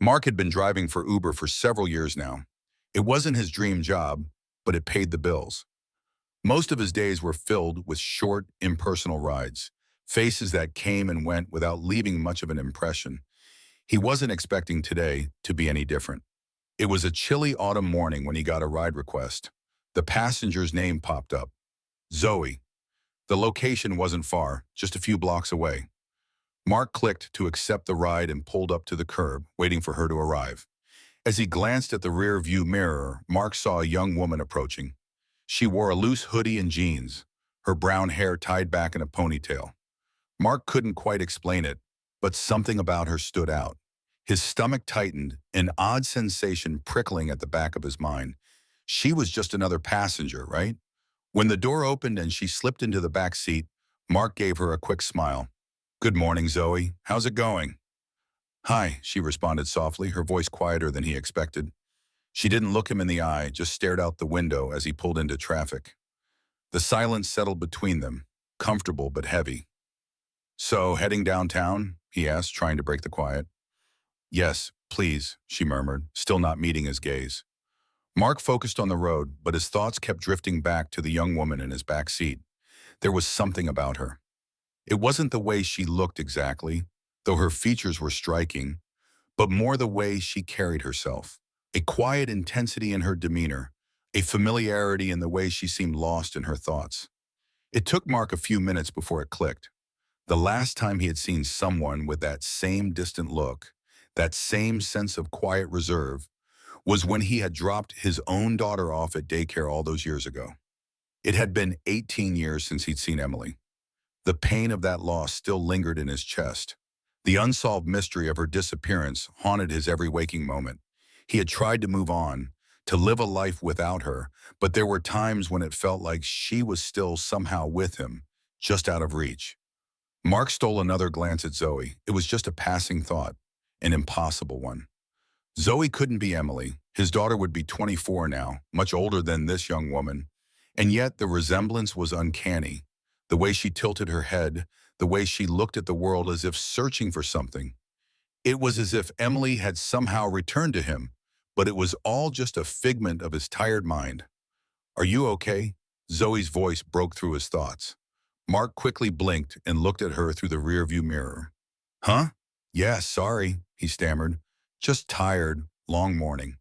Mark had been driving for Uber for several years now. It wasn't his dream job, but it paid the bills. Most of his days were filled with short, impersonal rides, faces that came and went without leaving much of an impression. He wasn't expecting today to be any different. It was a chilly autumn morning when he got a ride request. The passenger's name popped up. Zoe. The location wasn't far, just a few blocks away. Mark clicked to accept the ride and pulled up to the curb, waiting for her to arrive. As he glanced at the rear view mirror, Mark saw a young woman approaching. She wore a loose hoodie and jeans, her brown hair tied back in a ponytail. Mark couldn't quite explain it, but something about her stood out. His stomach tightened, an odd sensation prickling at the back of his mind. She was just another passenger, right? When the door opened and she slipped into the back seat, Mark gave her a quick smile. "Good morning, Zoe. How's it going?" "Hi," she responded softly, her voice quieter than he expected. She didn't look him in the eye, just stared out the window as he pulled into traffic. The silence settled between them, comfortable but heavy. "So, heading downtown?" he asked, trying to break the quiet. "Yes, please," she murmured, still not meeting his gaze. Mark focused on the road, but his thoughts kept drifting back to the young woman in his back seat. There was something about her. It wasn't the way she looked exactly, though her features were striking, but more the way she carried herself. A quiet intensity in her demeanor, a familiarity in the way she seemed lost in her thoughts. It took Mark a few minutes before it clicked. The last time he had seen someone with that same distant look, that same sense of quiet reserve, was when he had dropped his own daughter off at daycare all those years ago. It had been 18 years since he'd seen Emily. The pain of that loss still lingered in his chest. The unsolved mystery of her disappearance haunted his every waking moment. He had tried to move on, to live a life without her, but there were times when it felt like she was still somehow with him, just out of reach. Mark stole another glance at Zoe. It was just a passing thought, an impossible one. Zoe couldn't be Emily. His daughter would be 24 now, much older than this young woman. And yet the resemblance was uncanny. The way she tilted her head, the way she looked at the world as if searching for something. It was as if Emily had somehow returned to him, but it was all just a figment of his tired mind. "Are you okay?" Zoe's voice broke through his thoughts. Mark quickly blinked and looked at her through the rearview mirror. "Huh? Yeah, sorry," he stammered. "Just tired, long morning."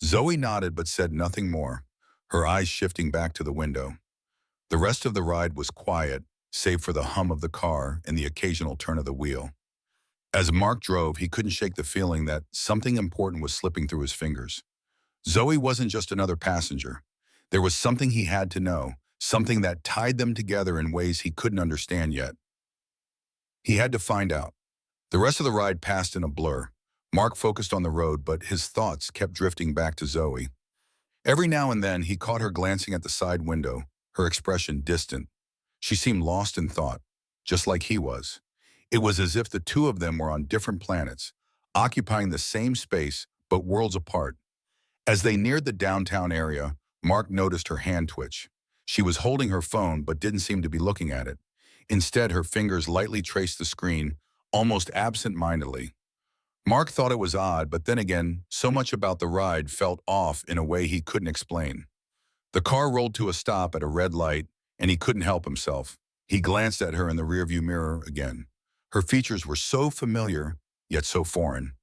Zoe nodded but said nothing more, her eyes shifting back to the window. The rest of the ride was quiet, save for the hum of the car and the occasional turn of the wheel. As Mark drove, he couldn't shake the feeling that something important was slipping through his fingers. Zoe wasn't just another passenger. There was something he had to know, something that tied them together in ways he couldn't understand yet. He had to find out. The rest of the ride passed in a blur. Mark focused on the road, but his thoughts kept drifting back to Zoe. Every now and then, he caught her glancing at the side window, her expression distant. She seemed lost in thought, just like he was. It was as if the two of them were on different planets, occupying the same space, but worlds apart. As they neared the downtown area, Mark noticed her hand twitch. She was holding her phone, but didn't seem to be looking at it. Instead, her fingers lightly traced the screen, almost absent-mindedly. Mark thought it was odd, but then again, so much about the ride felt off in a way he couldn't explain. The car rolled to a stop at a red light, and he couldn't help himself. He glanced at her in the rearview mirror again. Her features were so familiar, yet so foreign.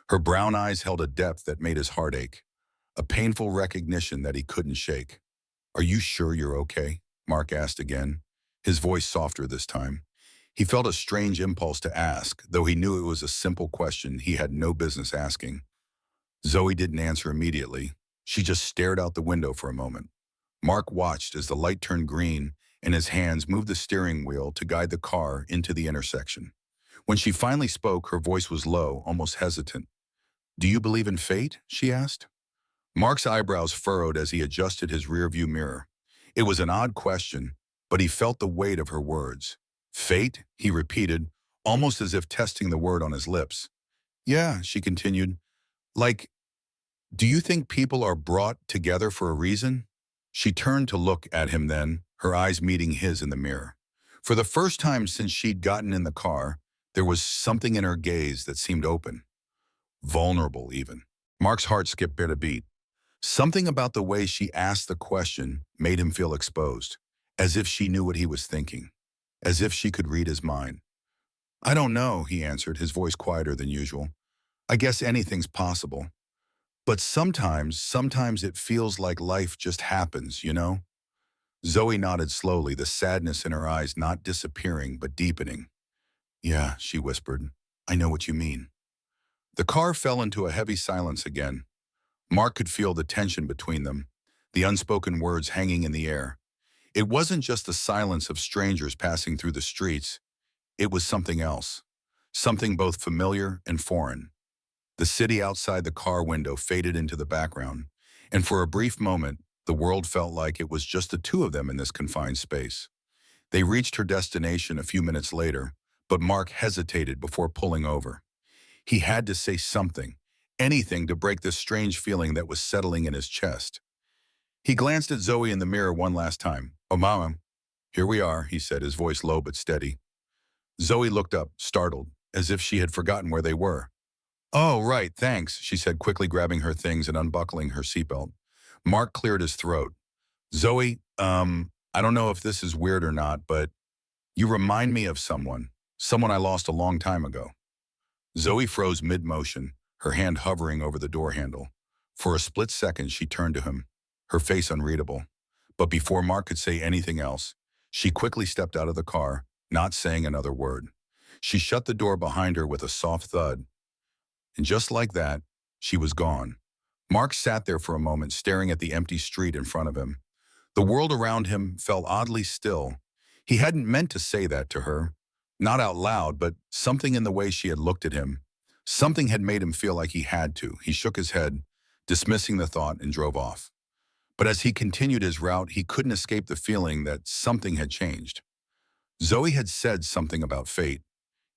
Her brown eyes held a depth that made his heart ache, a painful recognition that he couldn't shake. "Are you sure you're okay?" Mark asked again, his voice softer this time. He felt a strange impulse to ask, though he knew it was a simple question he had no business asking. Zoe didn't answer immediately. She just stared out the window for a moment. Mark watched as the light turned green and his hands moved the steering wheel to guide the car into the intersection. When she finally spoke, her voice was low, almost hesitant. "Do you believe in fate?" she asked. Mark's eyebrows furrowed as he adjusted his rearview mirror. It was an odd question, but he felt the weight of her words. "Fate?" he repeated, almost as if testing the word on his lips. "Yeah," she continued. "Like, do you think people are brought together for a reason?" She turned to look at him then, her eyes meeting his in the mirror. For the first time since she'd gotten in the car, there was something in her gaze that seemed open. vulnerable even. Mark's heart skipped a beat. Something about the way she asked the question made him feel exposed, as if she knew what he was thinking, as if she could read his mind. I don't know, he answered, his voice quieter than usual. I guess anything's possible. But sometimes it feels like life just happens, you know? Zoe nodded slowly, the sadness in her eyes not disappearing but deepening. Yeah, she whispered. I know what you mean. The car fell into a heavy silence again. Mark could feel the tension between them, the unspoken words hanging in the air. It wasn't just the silence of strangers passing through the streets. It was something else, something both familiar and foreign. The city outside the car window faded into the background, and for a brief moment, the world felt like it was just the two of them in this confined space. They reached her destination a few minutes later, but Mark hesitated before pulling over. He had to say something, anything to break this strange feeling that was settling in his chest. He glanced at Zoe in the mirror one last time. Oh, Mama, here we are, he said, his voice low but steady. Zoe looked up, startled, as if she had forgotten where they were. Oh, right, thanks, she said, quickly grabbing her things and unbuckling her seatbelt. Mark cleared his throat. Zoe, I don't know if this is weird or not, but you remind me of someone I lost a long time ago. Zoe froze mid-motion, her hand hovering over the door handle. For a split second, she turned to him, her face unreadable. But before Mark could say anything else, she quickly stepped out of the car, not saying another word. She shut the door behind her with a soft thud, and just like that, she was gone. Mark sat there for a moment, staring at the empty street in front of him. The world around him felt oddly still. He hadn't meant to say that to her, not out loud, but something in the way she had looked at him. Something had made him feel like he had to. He shook his head, dismissing the thought, and drove off. But as he continued his route, he couldn't escape the feeling that something had changed. Zoe had said something about fate,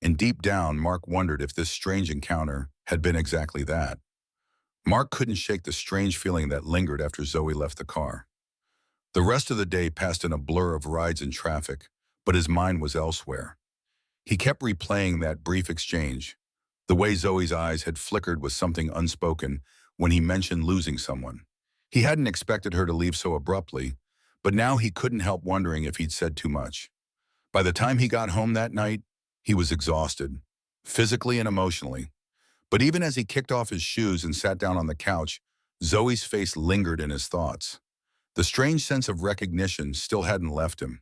and deep down, Mark wondered if this strange encounter had been exactly that. Mark couldn't shake the strange feeling that lingered after Zoe left the car. The rest of the day passed in a blur of rides and traffic, but his mind was elsewhere. He kept replaying that brief exchange, the way Zoe's eyes had flickered with something unspoken when he mentioned losing someone. He hadn't expected her to leave so abruptly, but now he couldn't help wondering if he'd said too much. By the time he got home that night, he was exhausted, physically and emotionally. But even as he kicked off his shoes and sat down on the couch, Zoe's face lingered in his thoughts. The strange sense of recognition still hadn't left him.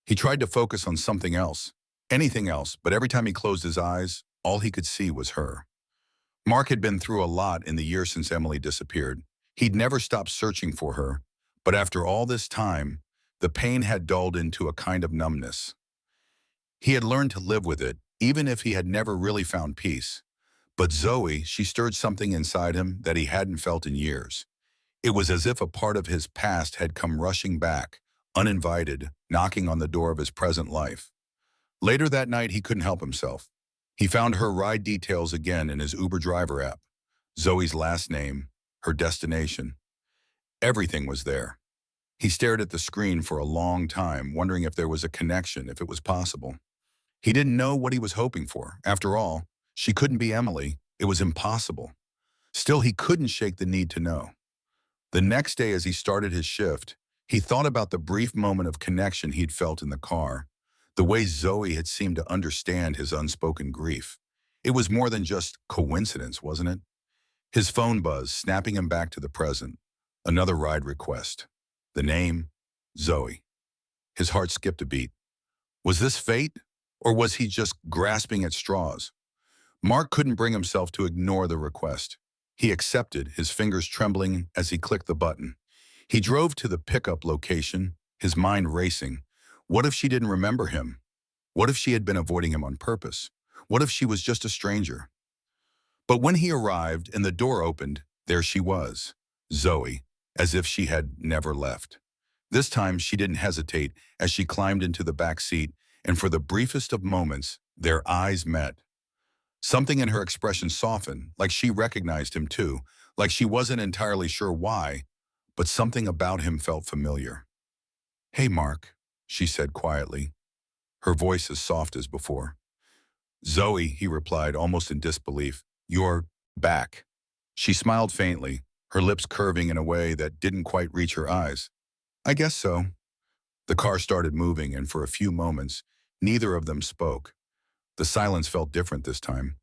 He tried to focus on something else, anything else, but every time he closed his eyes, all he could see was her. Mark had been through a lot in the years since Emily disappeared. He'd never stopped searching for her, but after all this time, the pain had dulled into a kind of numbness. He had learned to live with it, even if he had never really found peace. But Zoe, she stirred something inside him that he hadn't felt in years. It was as if a part of his past had come rushing back, uninvited, knocking on the door of his present life. Later that night, he couldn't help himself. He found her ride details again in his Uber driver app. Zoe's last name, her destination. Everything was there. He stared at the screen for a long time, wondering if there was a connection, if it was possible. He didn't know what he was hoping for. After all, she couldn't be Emily. It was impossible. Still, he couldn't shake the need to know. The next day, as he started his shift, he thought about the brief moment of connection he'd felt in the car, the way Zoe had seemed to understand his unspoken grief. It was more than just coincidence, wasn't it? His phone buzzed, snapping him back to the present. Another ride request. The name, Zoe. His heart skipped a beat. Was this fate, or was he just grasping at straws? Mark couldn't bring himself to ignore the request. He accepted, his fingers trembling as he clicked the button. He drove to the pickup location, his mind racing. What if she didn't remember him? What if she had been avoiding him on purpose? What if she was just a stranger? But when he arrived and the door opened, there she was, Zoe, as if she had never left. This time she didn't hesitate as she climbed into the back seat, and for the briefest of moments, their eyes met. Something in her expression softened, like she recognized him too, like she wasn't entirely sure why, but something about him felt familiar. Hey, Mark, she said quietly, her voice as soft as before. Zoe, he replied, almost in disbelief. You're Back. She smiled faintly, her lips curving in a way that didn't quite reach her eyes. I guess so. The car started moving, and for a few moments, neither of them spoke. The silence felt different this time,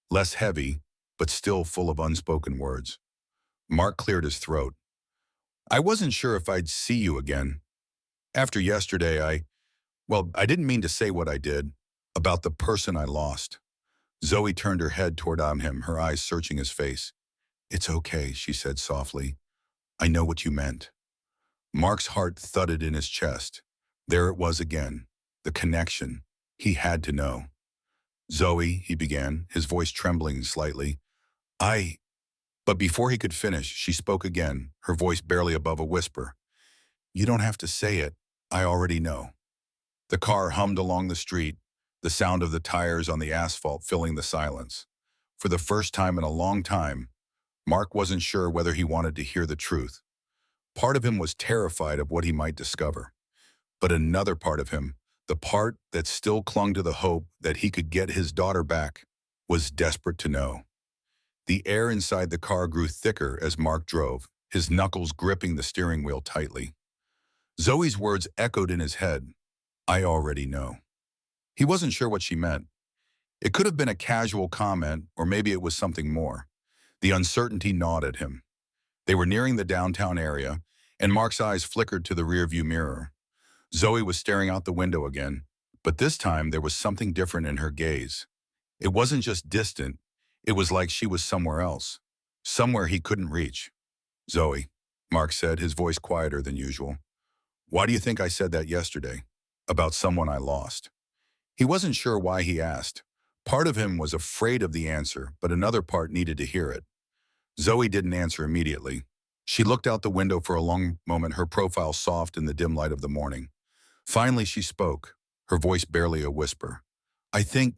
less heavy, but still full of unspoken words. Mark cleared his throat. I wasn't sure if I'd see you again. After yesterday, I didn't mean to say what I did about the person I lost. Zoe turned her head toward him, her eyes searching his face. It's okay, she said softly. I know what you meant. Mark's heart thudded in his chest. There it was again, the connection. He had to know. Zoe, he began, his voice trembling slightly. I... But before he could finish, she spoke again, her voice barely above a whisper. You don't have to say it. I already know. The car hummed along the street, the sound of the tires on the asphalt filling the silence. For the first time in a long time, Mark wasn't sure whether he wanted to hear the truth. Part of him was terrified of what he might discover. But another part of him, the part that still clung to the hope that he could get his daughter back, was desperate to know. The air inside the car grew thicker as Mark drove, his knuckles gripping the steering wheel tightly. Zoe's words echoed in his head. I already know. He wasn't sure what she meant. It could have been a casual comment, or maybe it was something more. The uncertainty gnawed at him. They were nearing the downtown area, and Mark's eyes flickered to the rearview mirror. Zoe was staring out the window again, but this time there was something different in her gaze. It wasn't just distant, it was like she was somewhere else, somewhere he couldn't reach. Zoe, Mark said, his voice quieter than usual. Why do you think I said that yesterday? About someone I lost. He wasn't sure why he asked. Part of him was afraid of the answer, but another part needed to hear it. Zoe didn't answer immediately. She looked out the window for a long moment, her profile soft in the dim light of the morning. Finally, she spoke, her voice barely a whisper. I think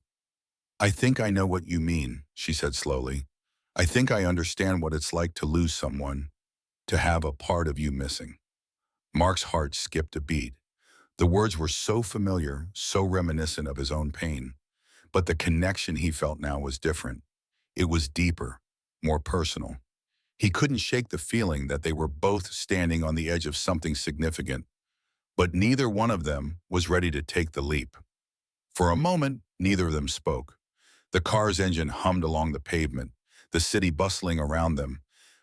I know what you mean, she said slowly. I think I understand what it's like to lose someone, to have a part of you missing. Mark's heart skipped a beat. The words were so familiar, so reminiscent of his own pain. But the connection he felt now was different. It was deeper, more personal. He couldn't shake the feeling that they were both standing on the edge of something significant, but neither one of them was ready to take the leap. For a moment, neither of them spoke. The car's engine hummed along the pavement, the city bustling around them.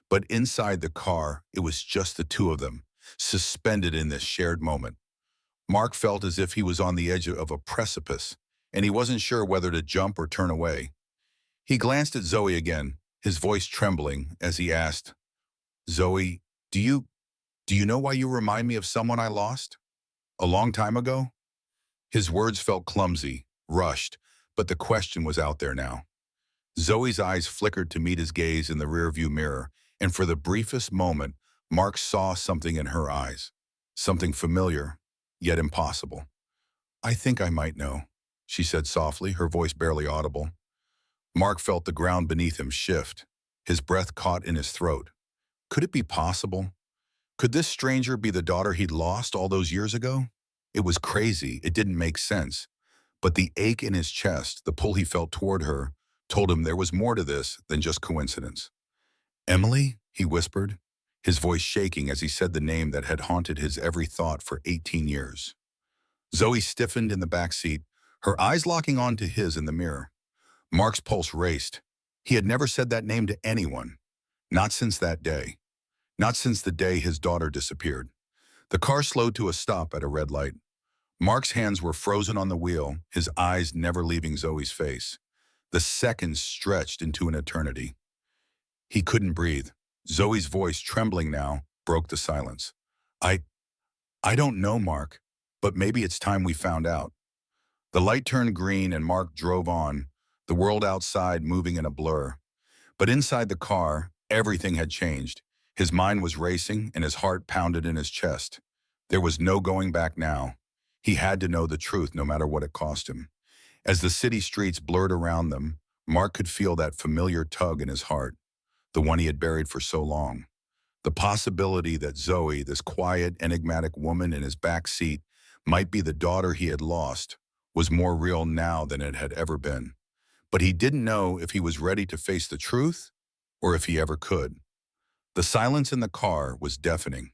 But inside the car, it was just the two of them, suspended in this shared moment. Mark felt as if he was on the edge of a precipice, and he wasn't sure whether to jump or turn away. He glanced at Zoe again, his voice trembling as he asked, Zoe, do you know why you remind me of someone I lost? A long time ago? His words felt clumsy, rushed, but the question was out there now. Zoe's eyes flickered to meet his gaze in the rearview mirror, and for the briefest moment, Mark saw something in her eyes. Something familiar, yet impossible. I think I might know, she said softly, her voice barely audible. Mark felt the ground beneath him shift, his breath caught in his throat. Could it be possible? Could this stranger be the daughter he'd lost all those years ago? It was crazy, it didn't make sense. But the ache in his chest, the pull he felt toward her, told him there was more to this than just coincidence. Emily, he whispered, his voice shaking as he said the name that had haunted his every thought for 18 years. Zoe stiffened in the back seat, her eyes locking onto his in the mirror. Mark's pulse raced. He had never said that name to anyone. Not since that day. Not since the day his daughter disappeared. The car slowed to a stop at a red light. Mark's hands were frozen on the wheel, his eyes never leaving Zoe's face. The seconds stretched into an eternity. He couldn't breathe. Zoe's voice, trembling now, broke the silence. I don't know, Mark, but maybe it's time we found out. The light turned green and Mark drove on, the world outside moving in a blur. But inside the car, everything had changed. His mind was racing and his heart pounded in his chest. There was no going back now. He had to know the truth no matter what it cost him. As the city streets blurred around them, Mark could feel that familiar tug in his heart, the one he had buried for so long. The possibility that Zoe, this quiet, enigmatic woman in his back seat, might be the daughter he had lost, was more real now than it had ever been. But he didn't know if he was ready to face the truth or if he ever could. The silence in the car was deafening.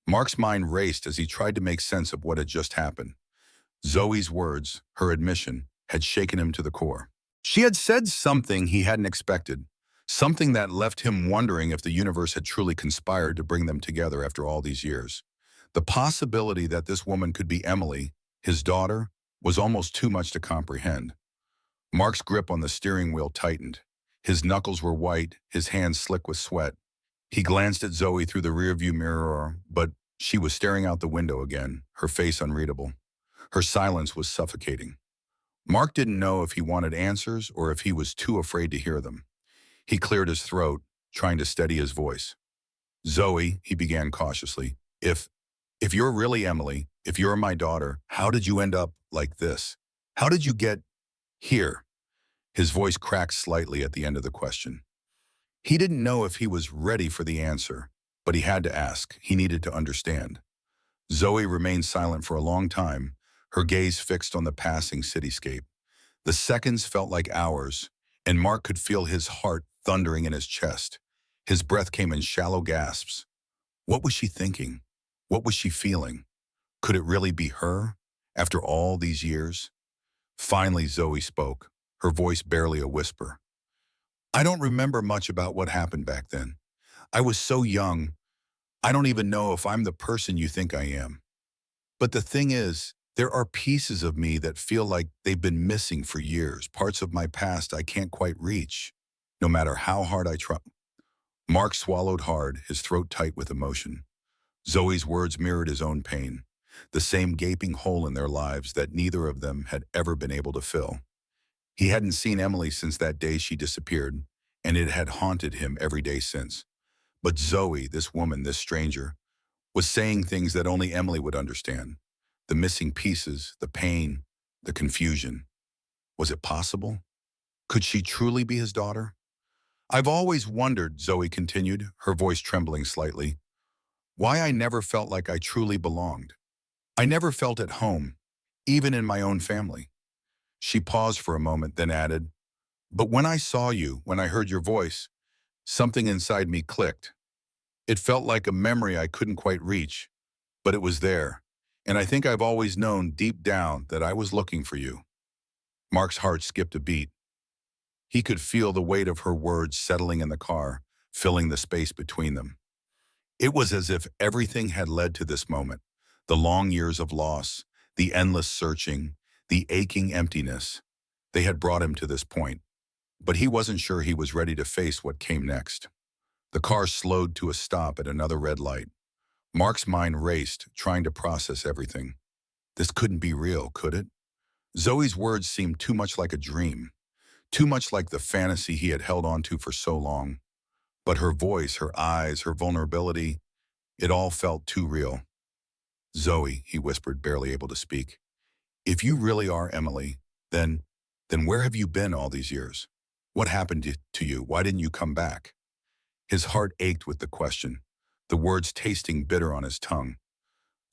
Mark's mind raced as he tried to make sense of what had just happened. Zoe's words, her admission, had shaken him to the core. She had said something he hadn't expected, something that left him wondering if the universe had truly conspired to bring them together after all these years. The possibility that this woman could be Emily, his daughter, was almost too much to comprehend. Mark's grip on the steering wheel tightened. His knuckles were white, his hands slick with sweat. He glanced at Zoe through the rearview mirror, but she was staring out the window again, her face unreadable. Her silence was suffocating. Mark didn't know if he wanted answers or if he was too afraid to hear them. He cleared his throat, trying to steady his voice. Zoe, he began cautiously, if you're really Emily, if you're my daughter, how did you end up like this? How did you get here? His voice cracked slightly at the end of the question. He didn't know if he was ready for the answer, but he had to ask. He needed to understand. Zoe remained silent for a long time, her gaze fixed on the passing cityscape. The seconds felt like hours, and Mark could feel his heart thundering in his chest. His breath came in shallow gasps. What was she thinking? What was she feeling? Could it really be her, after all these years? Finally, Zoe spoke, her voice barely a whisper. I don't remember much about what happened back then. I was so young, I don't even know if I'm the person you think I am. But the thing is, there are pieces of me that feel like they've been missing for years, parts of my past I can't quite reach, no matter how hard I try. Mark swallowed hard, his throat tight with emotion. Zoe's words mirrored his own pain, the same gaping hole in their lives that neither of them had ever been able to fill. He hadn't seen Emily since that day she disappeared, and it had haunted him every day since. But Zoe, this woman, this stranger, was saying things that only Emily would understand. The missing pieces, the pain, the confusion. Was it possible? Could she truly be his daughter? I've always wondered, Zoe continued, her voice trembling slightly, why I never felt like I truly belonged. I never felt at home, even in my own family. She paused for a moment, then added, but when I saw you, when I heard your voice, something inside me clicked. It felt like a memory I couldn't quite reach, but it was there, and I think I've always known deep down that I was looking for you. Mark's heart skipped a beat. He could feel the weight of her words settling in the car, filling the space between them. It was as if everything had led to this moment, the long years of loss, the endless searching, the aching emptiness. They had brought him to this point, but he wasn't sure he was ready to face what came next. The car slowed to a stop at another red light. Mark's mind raced, trying to process everything. This couldn't be real, could it? Zoe's words seemed too much like a dream, too much like the fantasy he had held on to for so long. But her voice, her eyes, her vulnerability, it all felt too real. Zoe, he whispered, barely able to speak, if you really are Emily, then where have you been all these years? What happened to you? Why didn't you come back? His heart ached with the question, the words tasting bitter on his tongue.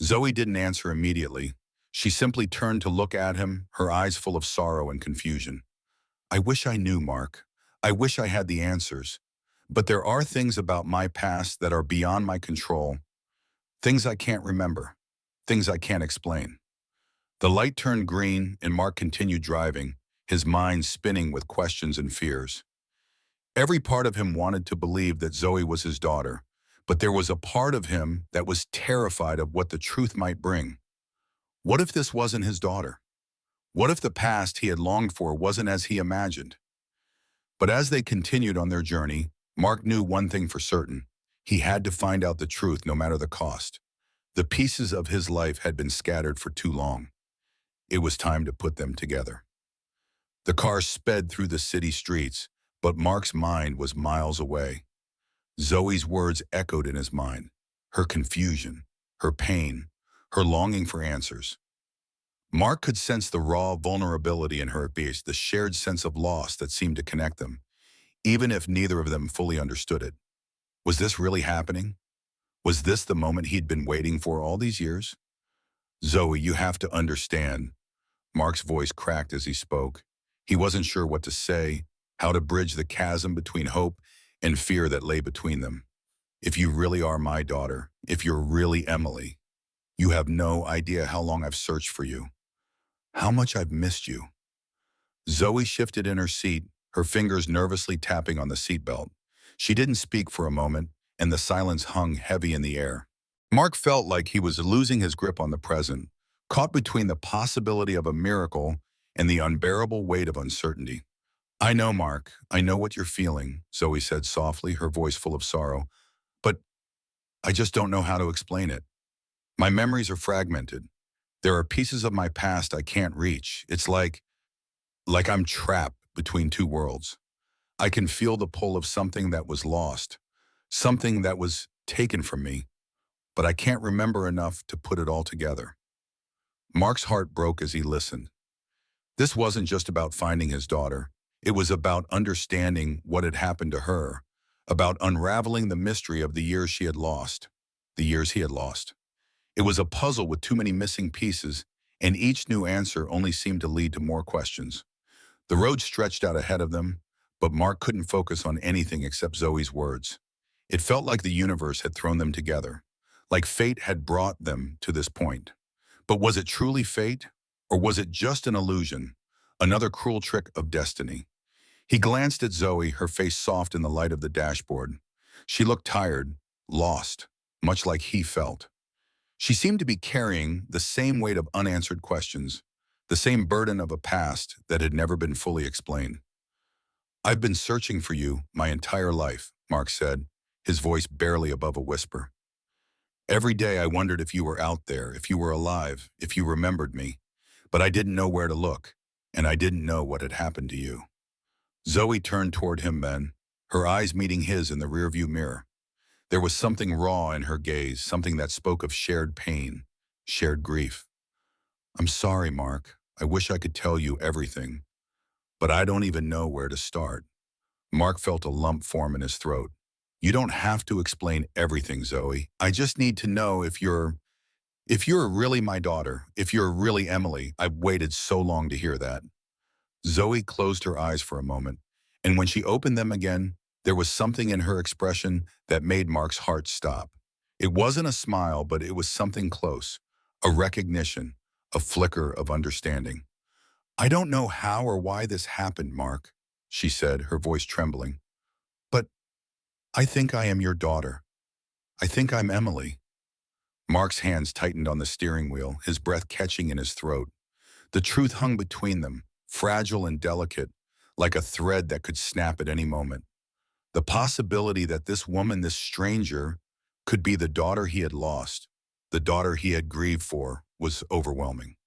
Zoe didn't answer immediately. She simply turned to look at him, her eyes full of sorrow and confusion. I wish I knew, Mark. I wish I had the answers. But there are things about my past that are beyond my control. Things I can't remember. Things I can't explain. The light turned green and Mark continued driving, his mind spinning with questions and fears. Every part of him wanted to believe that Zoe was his daughter, but there was a part of him that was terrified of what the truth might bring. What if this wasn't his daughter? What if the past he had longed for wasn't as he imagined? But as they continued on their journey, Mark knew one thing for certain. He had to find out the truth no matter the cost. The pieces of his life had been scattered for too long. It was time to put them together. The car sped through the city streets, but Mark's mind was miles away. Zoe's words echoed in his mind, her confusion, her pain, her longing for answers. Mark could sense the raw vulnerability in her face, the shared sense of loss that seemed to connect them, even if neither of them fully understood it. Was this really happening? Was this the moment he'd been waiting for all these years? Zoe, you have to understand. Mark's voice cracked as he spoke. He wasn't sure what to say, how to bridge the chasm between hope and fear that lay between them. If you really are my daughter, if you're really Emily, you have no idea how long I've searched for you, how much I've missed you. Zoe shifted in her seat, her fingers nervously tapping on the seatbelt. She didn't speak for a moment, and the silence hung heavy in the air. Mark felt like he was losing his grip on the present, caught between the possibility of a miracle and the unbearable weight of uncertainty. I know, Mark, I know what you're feeling, Zoe said softly, her voice full of sorrow, but I just don't know how to explain it. My memories are fragmented. There are pieces of my past I can't reach. It's like I'm trapped between two worlds. I can feel the pull of something that was lost, something that was taken from me, but I can't remember enough to put it all together. Mark's heart broke as he listened. This wasn't just about finding his daughter. It was about understanding what had happened to her, about unraveling the mystery of the years she had lost, the years he had lost. It was a puzzle with too many missing pieces, and each new answer only seemed to lead to more questions. The road stretched out ahead of them, but Mark couldn't focus on anything except Zoe's words. It felt like the universe had thrown them together, like fate had brought them to this point. But was it truly fate, or was it just an illusion, another cruel trick of destiny? He glanced at Zoe, her face soft in the light of the dashboard. She looked tired, lost, much like he felt. She seemed to be carrying the same weight of unanswered questions, the same burden of a past that had never been fully explained. I've been searching for you my entire life, Mark said, his voice barely above a whisper. Every day I wondered if you were out there, if you were alive, if you remembered me, but I didn't know where to look, and I didn't know what had happened to you. Zoe turned toward him then, her eyes meeting his in the rearview mirror. There was something raw in her gaze, something that spoke of shared pain, shared grief. I'm sorry, Mark. I wish I could tell you everything, but I don't even know where to start. Mark felt a lump form in his throat. You don't have to explain everything, Zoe. I just need to know if you're really my daughter, if you're really Emily. I've waited so long to hear that. Zoe closed her eyes for a moment, and when she opened them again, there was something in her expression that made Mark's heart stop. It wasn't a smile, but it was something close, a recognition, a flicker of understanding. I don't know how or why this happened, Mark, she said, her voice trembling. But I think I am your daughter. I think I'm Emily. Mark's hands tightened on the steering wheel, his breath catching in his throat. The truth hung between them, fragile and delicate, like a thread that could snap at any moment. The possibility that this woman, this stranger, could be the daughter he had lost, the daughter he had grieved for, was overwhelming.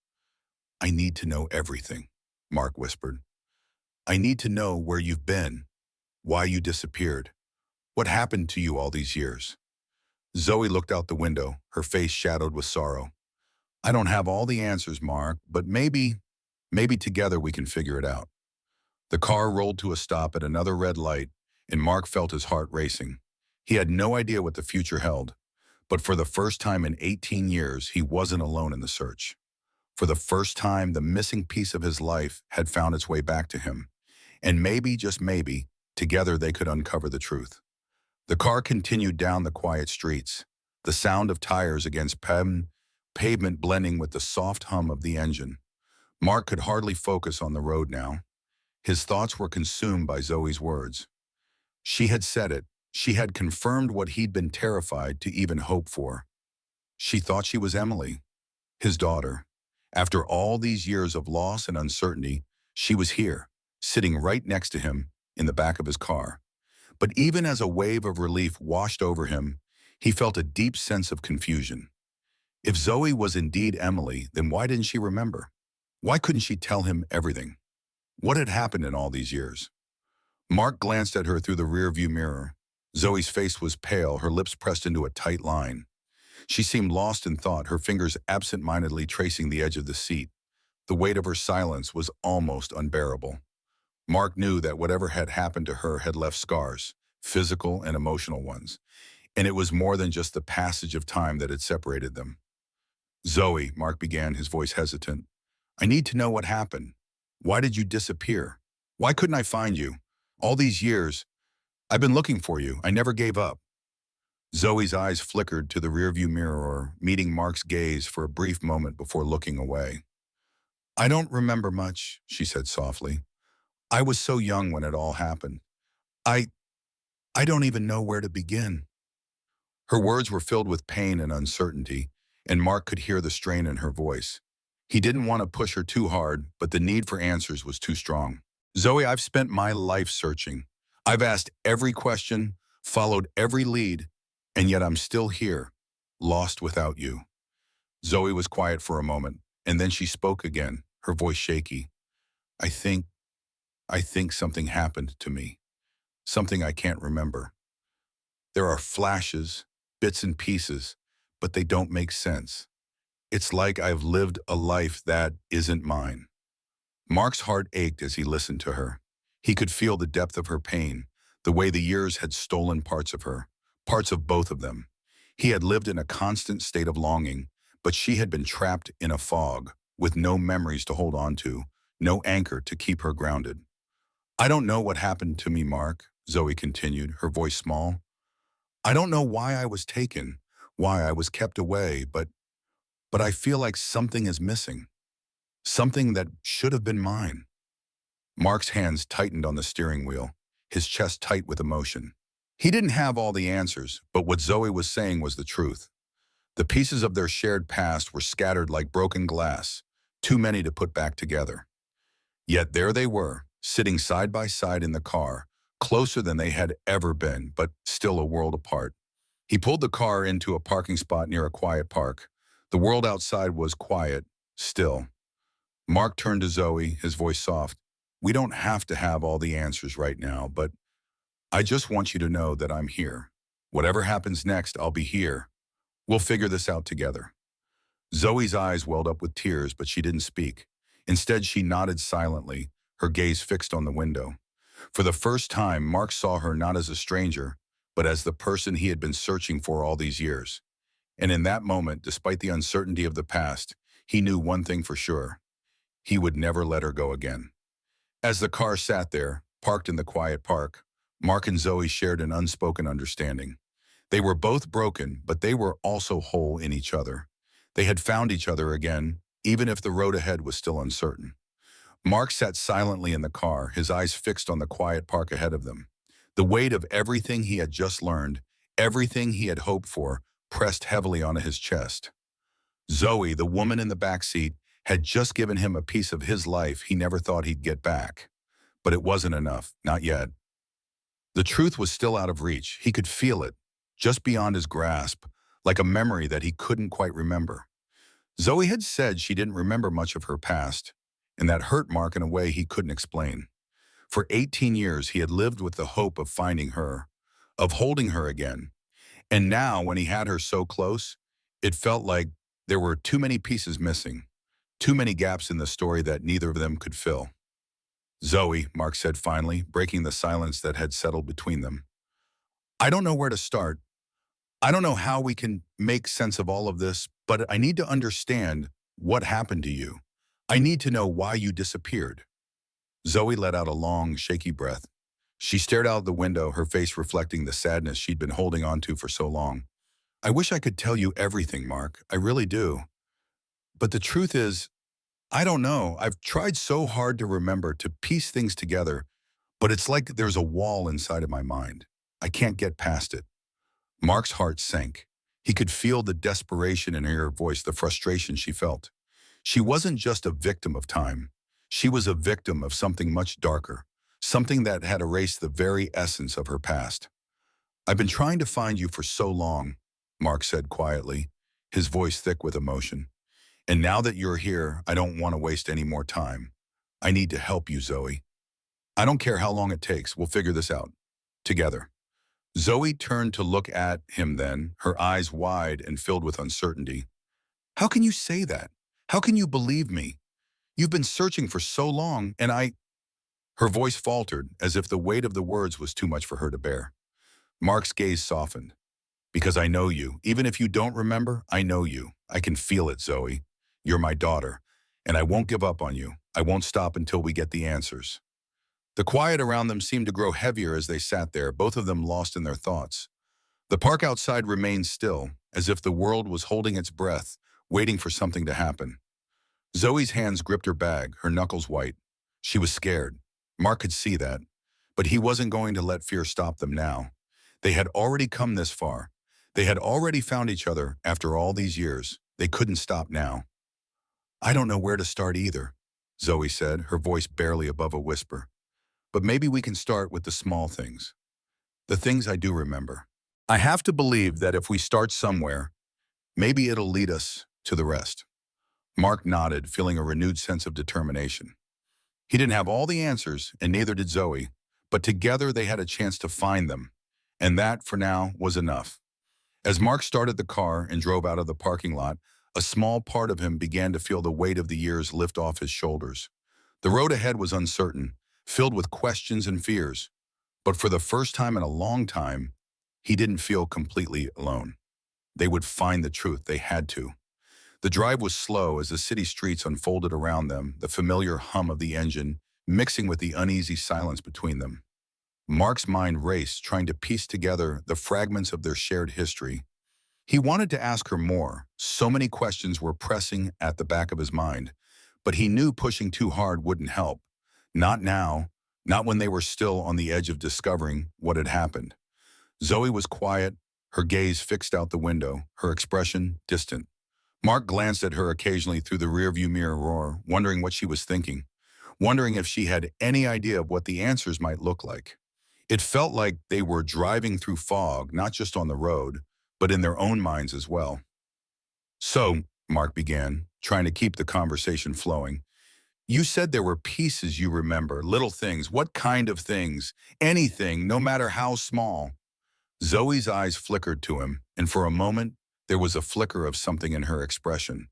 I need to know everything, Mark whispered. I need to know where you've been, why you disappeared, what happened to you all these years. Zoe looked out the window, her face shadowed with sorrow. I don't have all the answers, Mark, but maybe together we can figure it out. The car rolled to a stop at another red light, and Mark felt his heart racing. He had no idea what the future held, but for the first time in 18 years, he wasn't alone in the search. For the first time, the missing piece of his life had found its way back to him, and maybe, just maybe, together they could uncover the truth. The car continued down the quiet streets, the sound of tires against pavement blending with the soft hum of the engine. Mark could hardly focus on the road now. His thoughts were consumed by Zoe's words. She had said it. She had confirmed what he'd been terrified to even hope for. She thought she was Emily, his daughter. After all these years of loss and uncertainty, she was here, sitting right next to him in the back of his car. But even as a wave of relief washed over him, he felt a deep sense of confusion. If Zoe was indeed Emily, then why didn't she remember? Why couldn't she tell him everything? What had happened in all these years? Mark glanced at her through the rearview mirror. Zoe's face was pale, her lips pressed into a tight line. She seemed lost in thought, her fingers absent-mindedly tracing the edge of the seat. The weight of her silence was almost unbearable. Mark knew that whatever had happened to her had left scars, physical and emotional ones, and it was more than just the passage of time that had separated them. Zoe, Mark began, his voice hesitant, I need to know what happened. Why did you disappear? Why couldn't I find you? All these years, I've been looking for you. I never gave up. Zoe's eyes flickered to the rearview mirror, meeting Mark's gaze for a brief moment before looking away. I don't remember much, she said softly. I was so young when it all happened. I, I don't even know where to begin. Her words were filled with pain and uncertainty, and Mark could hear the strain in her voice. He didn't want to push her too hard, but the need for answers was too strong. Zoe, I've spent my life searching. I've asked every question, followed every lead, and yet I'm still here, lost without you. Zoe was quiet for a moment, and then she spoke again, her voice shaky. I think, I think something happened to me, something I can't remember. There are flashes, bits and pieces, but they don't make sense. It's like I've lived a life that isn't mine. Mark's heart ached as he listened to her. He could feel the depth of her pain, the way the years had stolen parts of her, parts of both of them. He had lived in a constant state of longing, but she had been trapped in a fog, with no memories to hold on to, no anchor to keep her grounded. I don't know what happened to me, Mark, Zoe continued, her voice small. I don't know why I was taken, why I was kept away, but I feel like something is missing, something that should have been mine. Mark's hands tightened on the steering wheel, his chest tight with emotion. He didn't have all the answers, but what Zoe was saying was the truth. The pieces of their shared past were scattered like broken glass, too many to put back together. Yet there they were, sitting side by side in the car, closer than they had ever been, but still a world apart. He pulled the car into a parking spot near a quiet park. The world outside was quiet, still. Mark turned to Zoe, his voice soft. We don't have to have all the answers right now, but I just want you to know that I'm here. Whatever happens next, I'll be here. We'll figure this out together. Zoe's eyes welled up with tears, but she didn't speak. Instead, she nodded silently, her gaze fixed on the window. For the first time, Mark saw her not as a stranger, but as the person he had been searching for all these years. And in that moment, despite the uncertainty of the past, he knew one thing for sure. He would never let her go again. As the car sat there, parked in the quiet park, Mark and Zoe shared an unspoken understanding. They were both broken, but they were also whole in each other. They had found each other again, even if the road ahead was still uncertain. Mark sat silently in the car, his eyes fixed on the quiet park ahead of them. The weight of everything he had just learned, everything he had hoped for, pressed heavily onto his chest. Zoe, the woman in the back seat, had just given him a piece of his life he never thought he'd get back. But it wasn't enough, not yet. The truth was still out of reach. He could feel it, just beyond his grasp, like a memory that he couldn't quite remember. Zoe had said she didn't remember much of her past, and that hurt Mark in a way he couldn't explain. For 18 years, he had lived with the hope of finding her, of holding her again. And now, when he had her so close, it felt like there were too many pieces missing, too many gaps in the story that neither of them could fill. Zoe, Mark said finally, breaking the silence that had settled between them. I don't know where to start. I don't know how we can make sense of all of this, but I need to understand what happened to you. I need to know why you disappeared. Zoe let out a long, shaky breath. She stared out the window, her face reflecting the sadness she'd been holding on to for so long. I wish I could tell you everything, Mark. I really do. But the truth is, I don't know. I've tried so hard to remember, to piece things together, but it's like there's a wall inside of my mind. I can't get past it. Mark's heart sank. He could feel the desperation in her voice, the frustration she felt. She wasn't just a victim of time. She was a victim of something much darker, something that had erased the very essence of her past. I've been trying to find you for so long, Mark said quietly, his voice thick with emotion. And now that you're here, I don't want to waste any more time. I need to help you, Zoe. I don't care how long it takes. We'll figure this out. Together. Zoe turned to look at him then, her eyes wide and filled with uncertainty. How can you say that? How can you believe me? You've been searching for so long, and Her voice faltered, as if the weight of the words was too much for her to bear. Mark's gaze softened. Because I know you. Even if you don't remember, I know you. I can feel it, Zoe. You're my daughter, and I won't give up on you. I won't stop until we get the answers. The quiet around them seemed to grow heavier as they sat there, both of them lost in their thoughts. The park outside remained still, as if the world was holding its breath, waiting for something to happen. Zoe's hands gripped her bag, her knuckles white. She was scared. Mark could see that. But he wasn't going to let fear stop them now. They had already come this far. They had already found each other after all these years. They couldn't stop now. I don't know where to start either, Zoe said, her voice barely above a whisper. But maybe we can start with the small things. The things I do remember. I have to believe that if we start somewhere, maybe it'll lead us to the rest. Mark nodded, feeling a renewed sense of determination. He didn't have all the answers, and neither did Zoe, but together they had a chance to find them, and that, for now, was enough. As Mark started the car and drove out of the parking lot, a small part of him began to feel the weight of the years lift off his shoulders. The road ahead was uncertain, filled with questions and fears, but for the first time in a long time, he didn't feel completely alone. They would find the truth. They had to. The drive was slow as the city streets unfolded around them, the familiar hum of the engine mixing with the uneasy silence between them. Mark's mind raced, trying to piece together the fragments of their shared history. He wanted to ask her more. So many questions were pressing at the back of his mind, but he knew pushing too hard wouldn't help. Not now, not when they were still on the edge of discovering what had happened. Zoe was quiet, her gaze fixed out the window, her expression distant. Mark glanced at her occasionally through the rearview mirror, wondering what she was thinking, wondering if she had any idea of what the answers might look like. It felt like they were driving through fog, not just on the road, but in their own minds as well. So, Mark began, trying to keep the conversation flowing, you said there were pieces you remember, little things. What kind of things? Anything, no matter how small. Zoe's eyes flickered to him, and for a moment, there was a flicker of something in her expression.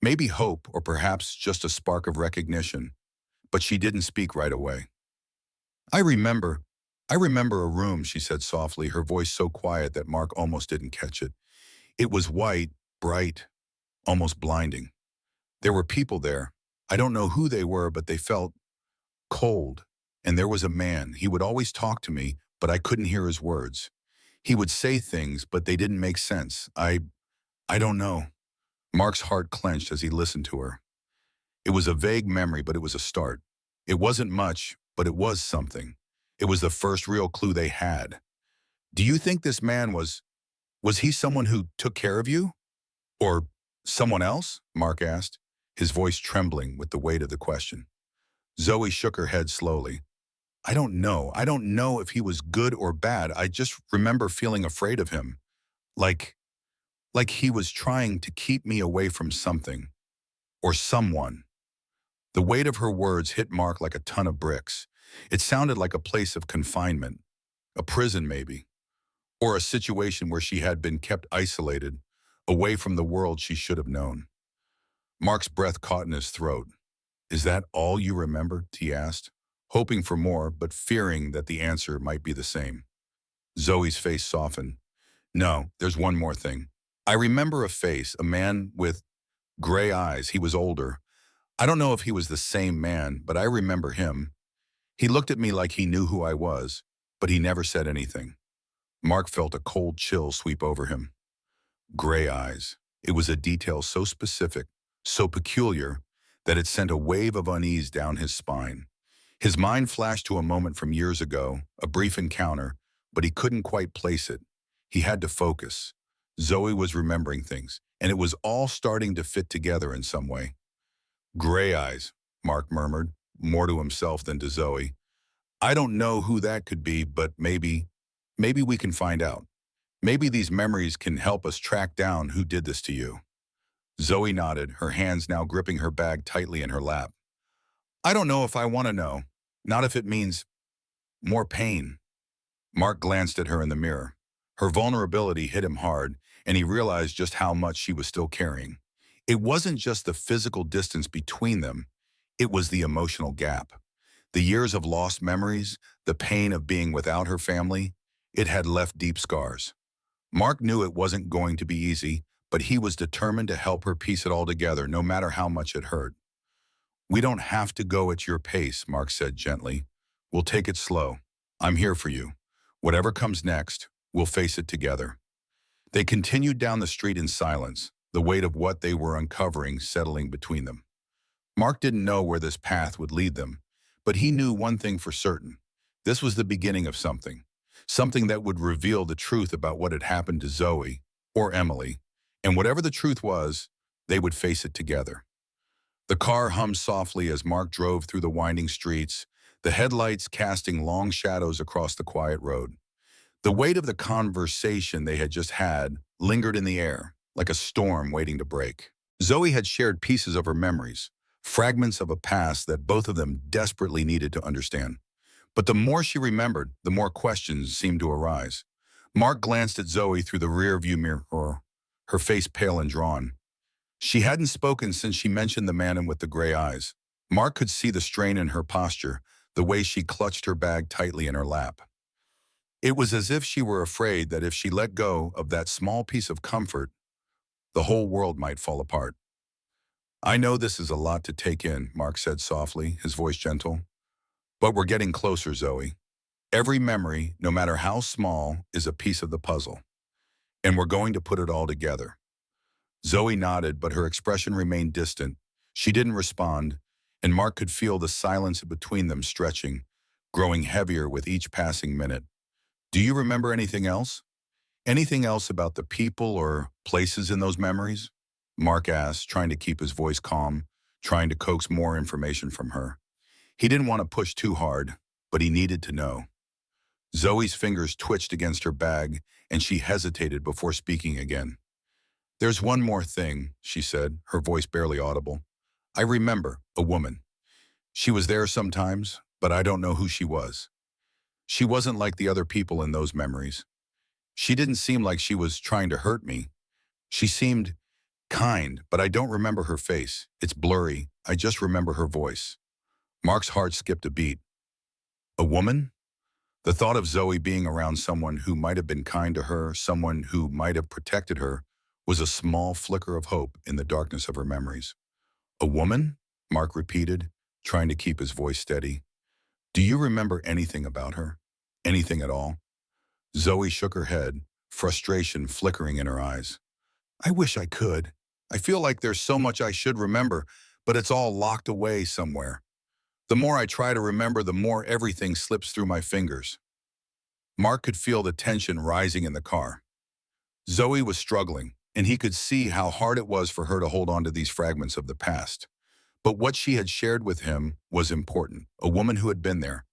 Maybe hope, or perhaps just a spark of recognition. But she didn't speak right away. I remember a room, she said softly, her voice so quiet that Mark almost didn't catch it. It was white, bright, almost blinding. There were people there. I don't know who they were, but they felt cold. And there was a man. He would always talk to me, but I couldn't hear his words. He would say things, but they didn't make sense. I don't know. Mark's heart clenched as he listened to her. It was a vague memory, but it was a start. It wasn't much, but it was something. It was the first real clue they had. Do you think this man was he someone who took care of you? Or someone else? Mark asked, his voice trembling with the weight of the question. Zoe shook her head slowly. I don't know. I don't know if he was good or bad. I just remember feeling afraid of him. Like he was trying to keep me away from something. Or someone. The weight of her words hit Mark like a ton of bricks. It sounded like a place of confinement. A prison, maybe. Or a situation where she had been kept isolated, away from the world she should have known. Mark's breath caught in his throat. Is that all you remember? He asked, hoping for more, but fearing that the answer might be the same. Zoe's face softened. No, there's one more thing. I remember a face, a man with gray eyes. He was older. I don't know if he was the same man, but I remember him. He looked at me like he knew who I was, but he never said anything. Mark felt a cold chill sweep over him. Gray eyes. It was a detail so specific, so peculiar, that it sent a wave of unease down his spine. His mind flashed to a moment from years ago, a brief encounter, but he couldn't quite place it. He had to focus. Zoe was remembering things, and it was all starting to fit together in some way. Gray eyes, Mark murmured, more to himself than to Zoe. I don't know who that could be, but maybe we can find out. Maybe these memories can help us track down who did this to you. Zoe nodded, her hands now gripping her bag tightly in her lap. I don't know if I want to know. Not if it means more pain. Mark glanced at her in the mirror. Her vulnerability hit him hard, and he realized just how much she was still carrying. It wasn't just the physical distance between them. It was the emotional gap. The years of lost memories, the pain of being without her family, it had left deep scars. Mark knew it wasn't going to be easy, but he was determined to help her piece it all together, no matter how much it hurt. We don't have to go at your pace, Mark said gently. We'll take it slow. I'm here for you. Whatever comes next, we'll face it together. They continued down the street in silence, the weight of what they were uncovering settling between them. Mark didn't know where this path would lead them, but he knew one thing for certain. This was the beginning of something. Something that would reveal the truth about what had happened to Zoe, or Emily, and whatever the truth was, they would face it together. The car hummed softly as Mark drove through the winding streets, the headlights casting long shadows across the quiet road. The weight of the conversation they had just had lingered in the air, like a storm waiting to break. Zoe had shared pieces of her memories, fragments of a past that both of them desperately needed to understand. But the more she remembered, the more questions seemed to arise. Mark glanced at Zoe through the rearview mirror, her face pale and drawn. She hadn't spoken since she mentioned the man with the gray eyes. Mark could see the strain in her posture, the way she clutched her bag tightly in her lap. It was as if she were afraid that if she let go of that small piece of comfort, the whole world might fall apart. I know this is a lot to take in, Mark said softly, his voice gentle. But we're getting closer, Zoe. Every memory, no matter how small, is a piece of the puzzle. And we're going to put it all together. Zoe nodded, but her expression remained distant. She didn't respond, and Mark could feel the silence between them stretching, growing heavier with each passing minute. Do you remember anything else? Anything else about the people or places in those memories? Mark asked, trying to keep his voice calm, trying to coax more information from her. He didn't want to push too hard, but he needed to know. Zoe's fingers twitched against her bag, and she hesitated before speaking again. There's one more thing, she said, her voice barely audible. I remember a woman. She was there sometimes, but I don't know who she was. She wasn't like the other people in those memories. She didn't seem like she was trying to hurt me. She seemed kind, but I don't remember her face. It's blurry. I just remember her voice. Mark's heart skipped a beat. A woman? The thought of Zoe being around someone who might have been kind to her, someone who might have protected her, was a small flicker of hope in the darkness of her memories. A woman? Mark repeated, trying to keep his voice steady. Do you remember anything about her? Anything at all? Zoe shook her head, frustration flickering in her eyes. I wish I could. I feel like there's so much I should remember, but it's all locked away somewhere. The more I try to remember, the more everything slips through my fingers. Mark could feel the tension rising in the car. Zoe was struggling, and he could see how hard it was for her to hold on to these fragments of the past. But what she had shared with him was important, a woman who had been there,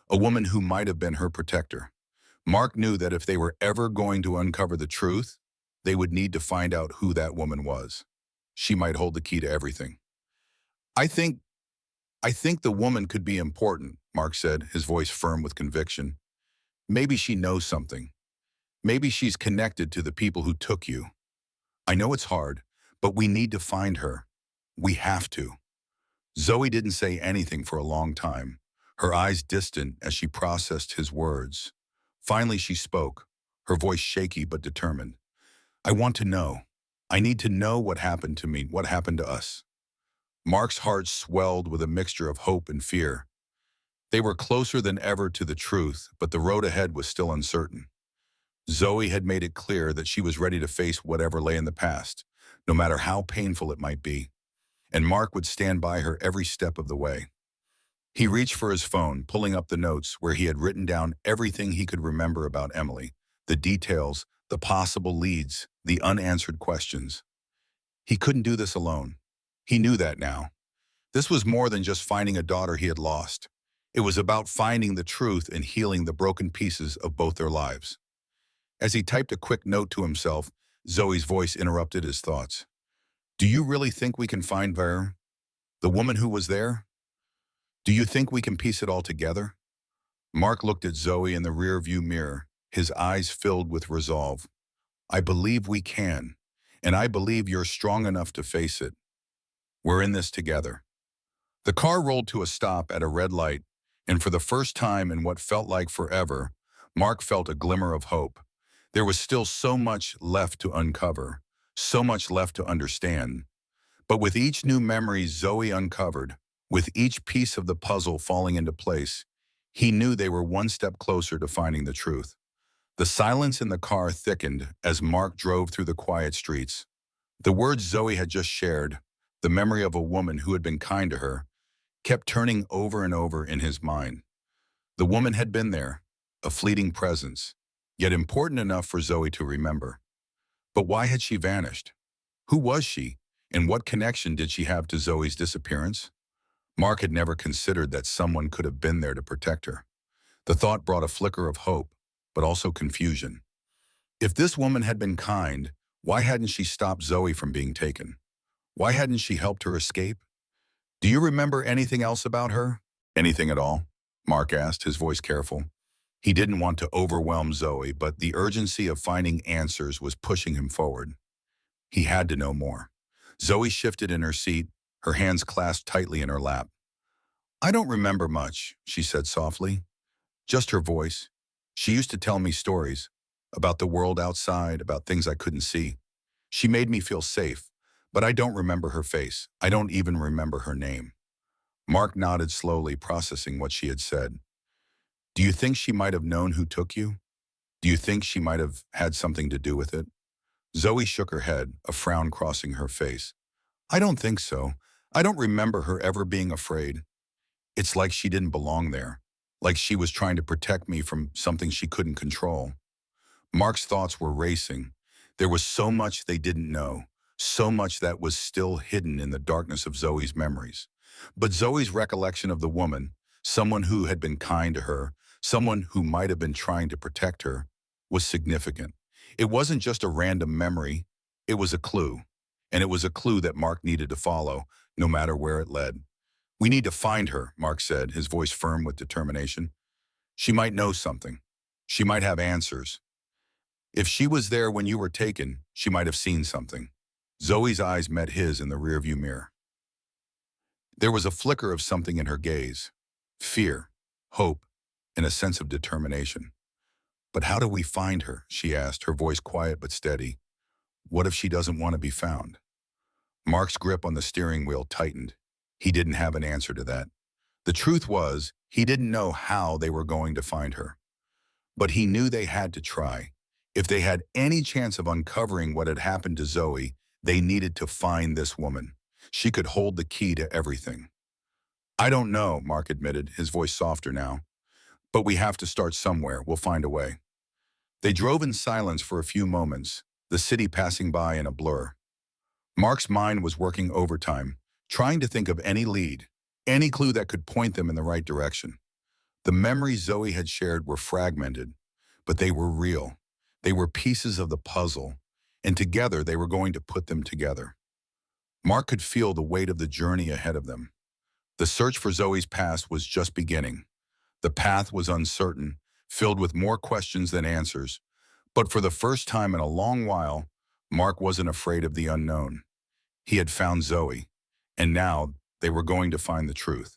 a woman who might have been her protector. Mark knew that if they were ever going to uncover the truth, they would need to find out who that woman was. She might hold the key to everything. I think the woman could be important, Mark said, his voice firm with conviction. Maybe she knows something. Maybe she's connected to the people who took you. I know it's hard, but we need to find her. We have to. Zoe didn't say anything for a long time, her eyes distant as she processed his words. Finally, she spoke, her voice shaky but determined. I want to know. I need to know what happened to me, what happened to us. Mark's heart swelled with a mixture of hope and fear. They were closer than ever to the truth, but the road ahead was still uncertain. Zoe had made it clear that she was ready to face whatever lay in the past, no matter how painful it might be, and Mark would stand by her every step of the way. He reached for his phone, pulling up the notes where he had written down everything he could remember about Emily, the details, the possible leads, the unanswered questions. He couldn't do this alone. He knew that now. This was more than just finding a daughter he had lost. It was about finding the truth and healing the broken pieces of both their lives. As he typed a quick note to himself, Zoe's voice interrupted his thoughts. Do you really think we can find Vera, the woman who was there? Do you think we can piece it all together? Mark looked at Zoe in the rearview mirror, his eyes filled with resolve. I believe we can, and I believe you're strong enough to face it. We're in this together. The car rolled to a stop at a red light, and for the first time in what felt like forever, Mark felt a glimmer of hope. There was still so much left to uncover, so much left to understand. But with each new memory Zoe uncovered, with each piece of the puzzle falling into place, He knew they were one step closer to finding the truth. The silence in the car thickened as Mark drove through the quiet streets. The words Zoe had just shared, the memory of a woman who had been kind to her, kept turning over and over in his mind. The woman had been there, a fleeting presence, yet important enough for Zoe to remember. But why had she vanished? Who was she, and what connection did she have to Zoe's disappearance? Mark had never considered that someone could have been there to protect her. The thought brought a flicker of hope, but also confusion. If this woman had been kind, why hadn't she stopped Zoe from being taken? Why hadn't she helped her escape? Do you remember anything else about her? Anything at all? Mark asked, his voice careful. He didn't want to overwhelm Zoe, but the urgency of finding answers was pushing him forward. He had to know more. Zoe shifted in her seat, her hands clasped tightly in her lap. I don't remember much, she said softly. Just her voice. She used to tell me stories about the world outside, about things I couldn't see. She made me feel safe, but I don't remember her face. I don't even remember her name. Mark nodded slowly, processing what she had said. Do you think she might have known who took you? Do you think she might have had something to do with it? Zoe shook her head, a frown crossing her face. I don't think so. I don't remember her ever being afraid. It's like she didn't belong there, like she was trying to protect me from something she couldn't control. Mark's thoughts were racing. There was so much they didn't know, so much that was still hidden in the darkness of Zoe's memories. But Zoe's recollection of the woman, someone who had been kind to her, someone who might have been trying to protect her, was significant. It wasn't just a random memory, it was a clue. And it was a clue that Mark needed to follow, no matter where it led. We need to find her, Mark said, his voice firm with determination. She might know something. She might have answers. If she was there when you were taken, she might have seen something. Zoe's eyes met his in the rearview mirror. There was a flicker of something in her gaze. Fear, hope, and a sense of determination. But how do we find her? She asked, her voice quiet but steady. What if she doesn't want to be found? Mark's grip on the steering wheel tightened. He didn't have an answer to that. The truth was, he didn't know how they were going to find her. But he knew they had to try. If they had any chance of uncovering what had happened to Zoe, they needed to find this woman. She could hold the key to everything. I don't know, Mark admitted, his voice softer now. But we have to start somewhere. We'll find a way. They drove in silence for a few moments, the city passing by in a blur. Mark's mind was working overtime, trying to think of any lead, any clue that could point them in the right direction. The memories Zoe had shared were fragmented, but they were real. They were pieces of the puzzle, and together they were going to put them together. Mark could feel the weight of the journey ahead of them. The search for Zoe's past was just beginning. The path was uncertain, filled with more questions than answers. But for the first time in a long while, Mark wasn't afraid of the unknown. He had found Zoe, and now they were going to find the truth.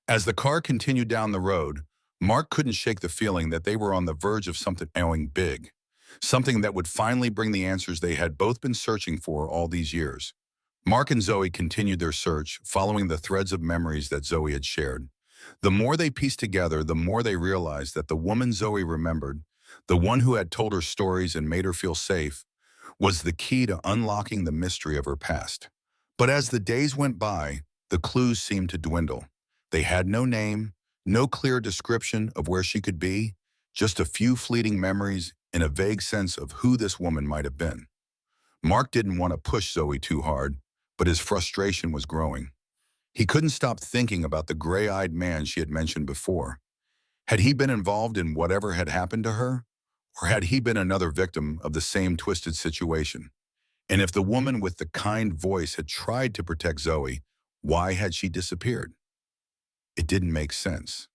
As the car continued down the road, Mark couldn't shake the feeling that they were on the verge of something going big, something that would finally bring the answers they had both been searching for all these years. Mark and Zoe continued their search, following the threads of memories that Zoe had shared. The more they pieced together, the more they realized that the woman Zoe remembered, the one who had told her stories and made her feel safe, was the key to unlocking the mystery of her past. But as the days went by, the clues seemed to dwindle. They had no name, no clear description of where she could be, just a few fleeting memories and a vague sense of who this woman might have been. Mark didn't want to push Zoe too hard, but his frustration was growing. He couldn't stop thinking about the gray-eyed man she had mentioned before. Had he been involved in whatever had happened to her? Or had he been another victim of the same twisted situation? And if the woman with the kind voice had tried to protect Zoe, why had she disappeared? It didn't make sense.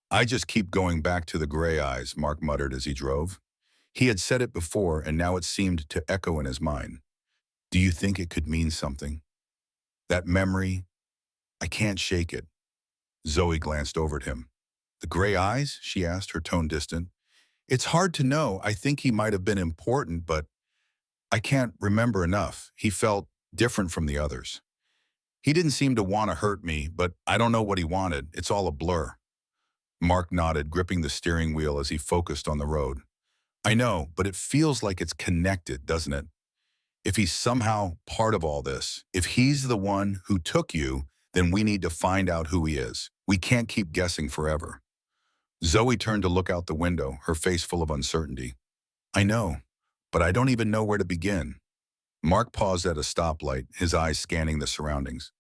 I just keep going back to the gray eyes, Mark muttered as he drove. He had said it before, and now it seemed to echo in his mind. Do you think it could mean something? That memory, I can't shake it. Zoe glanced over at him. The gray eyes? She asked, her tone distant. It's hard to know. I think he might have been important, but I can't remember enough. He felt different from the others. He didn't seem to want to hurt me, but I don't know what he wanted. It's all a blur. Mark nodded, gripping the steering wheel as he focused on the road. I know, but it feels like it's connected, doesn't it? If he's somehow part of all this, if he's the one who took you, then we need to find out who he is. We can't keep guessing forever. Zoe turned to look out the window, her face full of uncertainty. I know, but I don't even know where to begin. Mark paused at a stoplight, his eyes scanning the surroundings.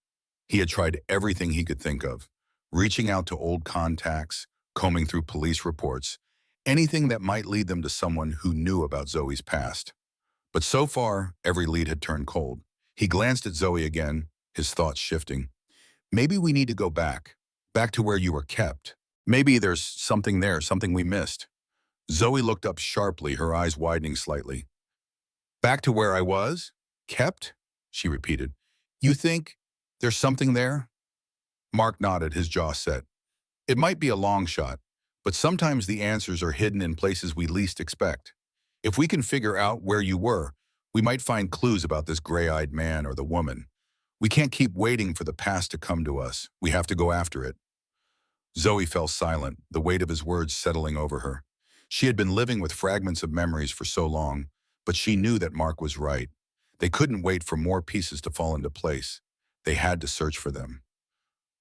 He had tried everything he could think of, reaching out to old contacts, combing through police reports, anything that might lead them to someone who knew about Zoe's past. But so far, every lead had turned cold. He glanced at Zoe again, his thoughts shifting. Maybe we need to go back to where you were kept. Maybe there's something there, something we missed. Zoe looked up sharply, her eyes widening slightly. Back to where I was? Kept? She repeated. You think there's something there? Mark nodded, his jaw set. It might be a long shot, but sometimes the answers are hidden in places we least expect. If we can figure out where you were, we might find clues about this gray-eyed man or the woman. We can't keep waiting for the past to come to us. We have to go after it. Zoe fell silent, the weight of his words settling over her. She had been living with fragments of memories for so long, but she knew that Mark was right. They couldn't wait for more pieces to fall into place. They had to search for them.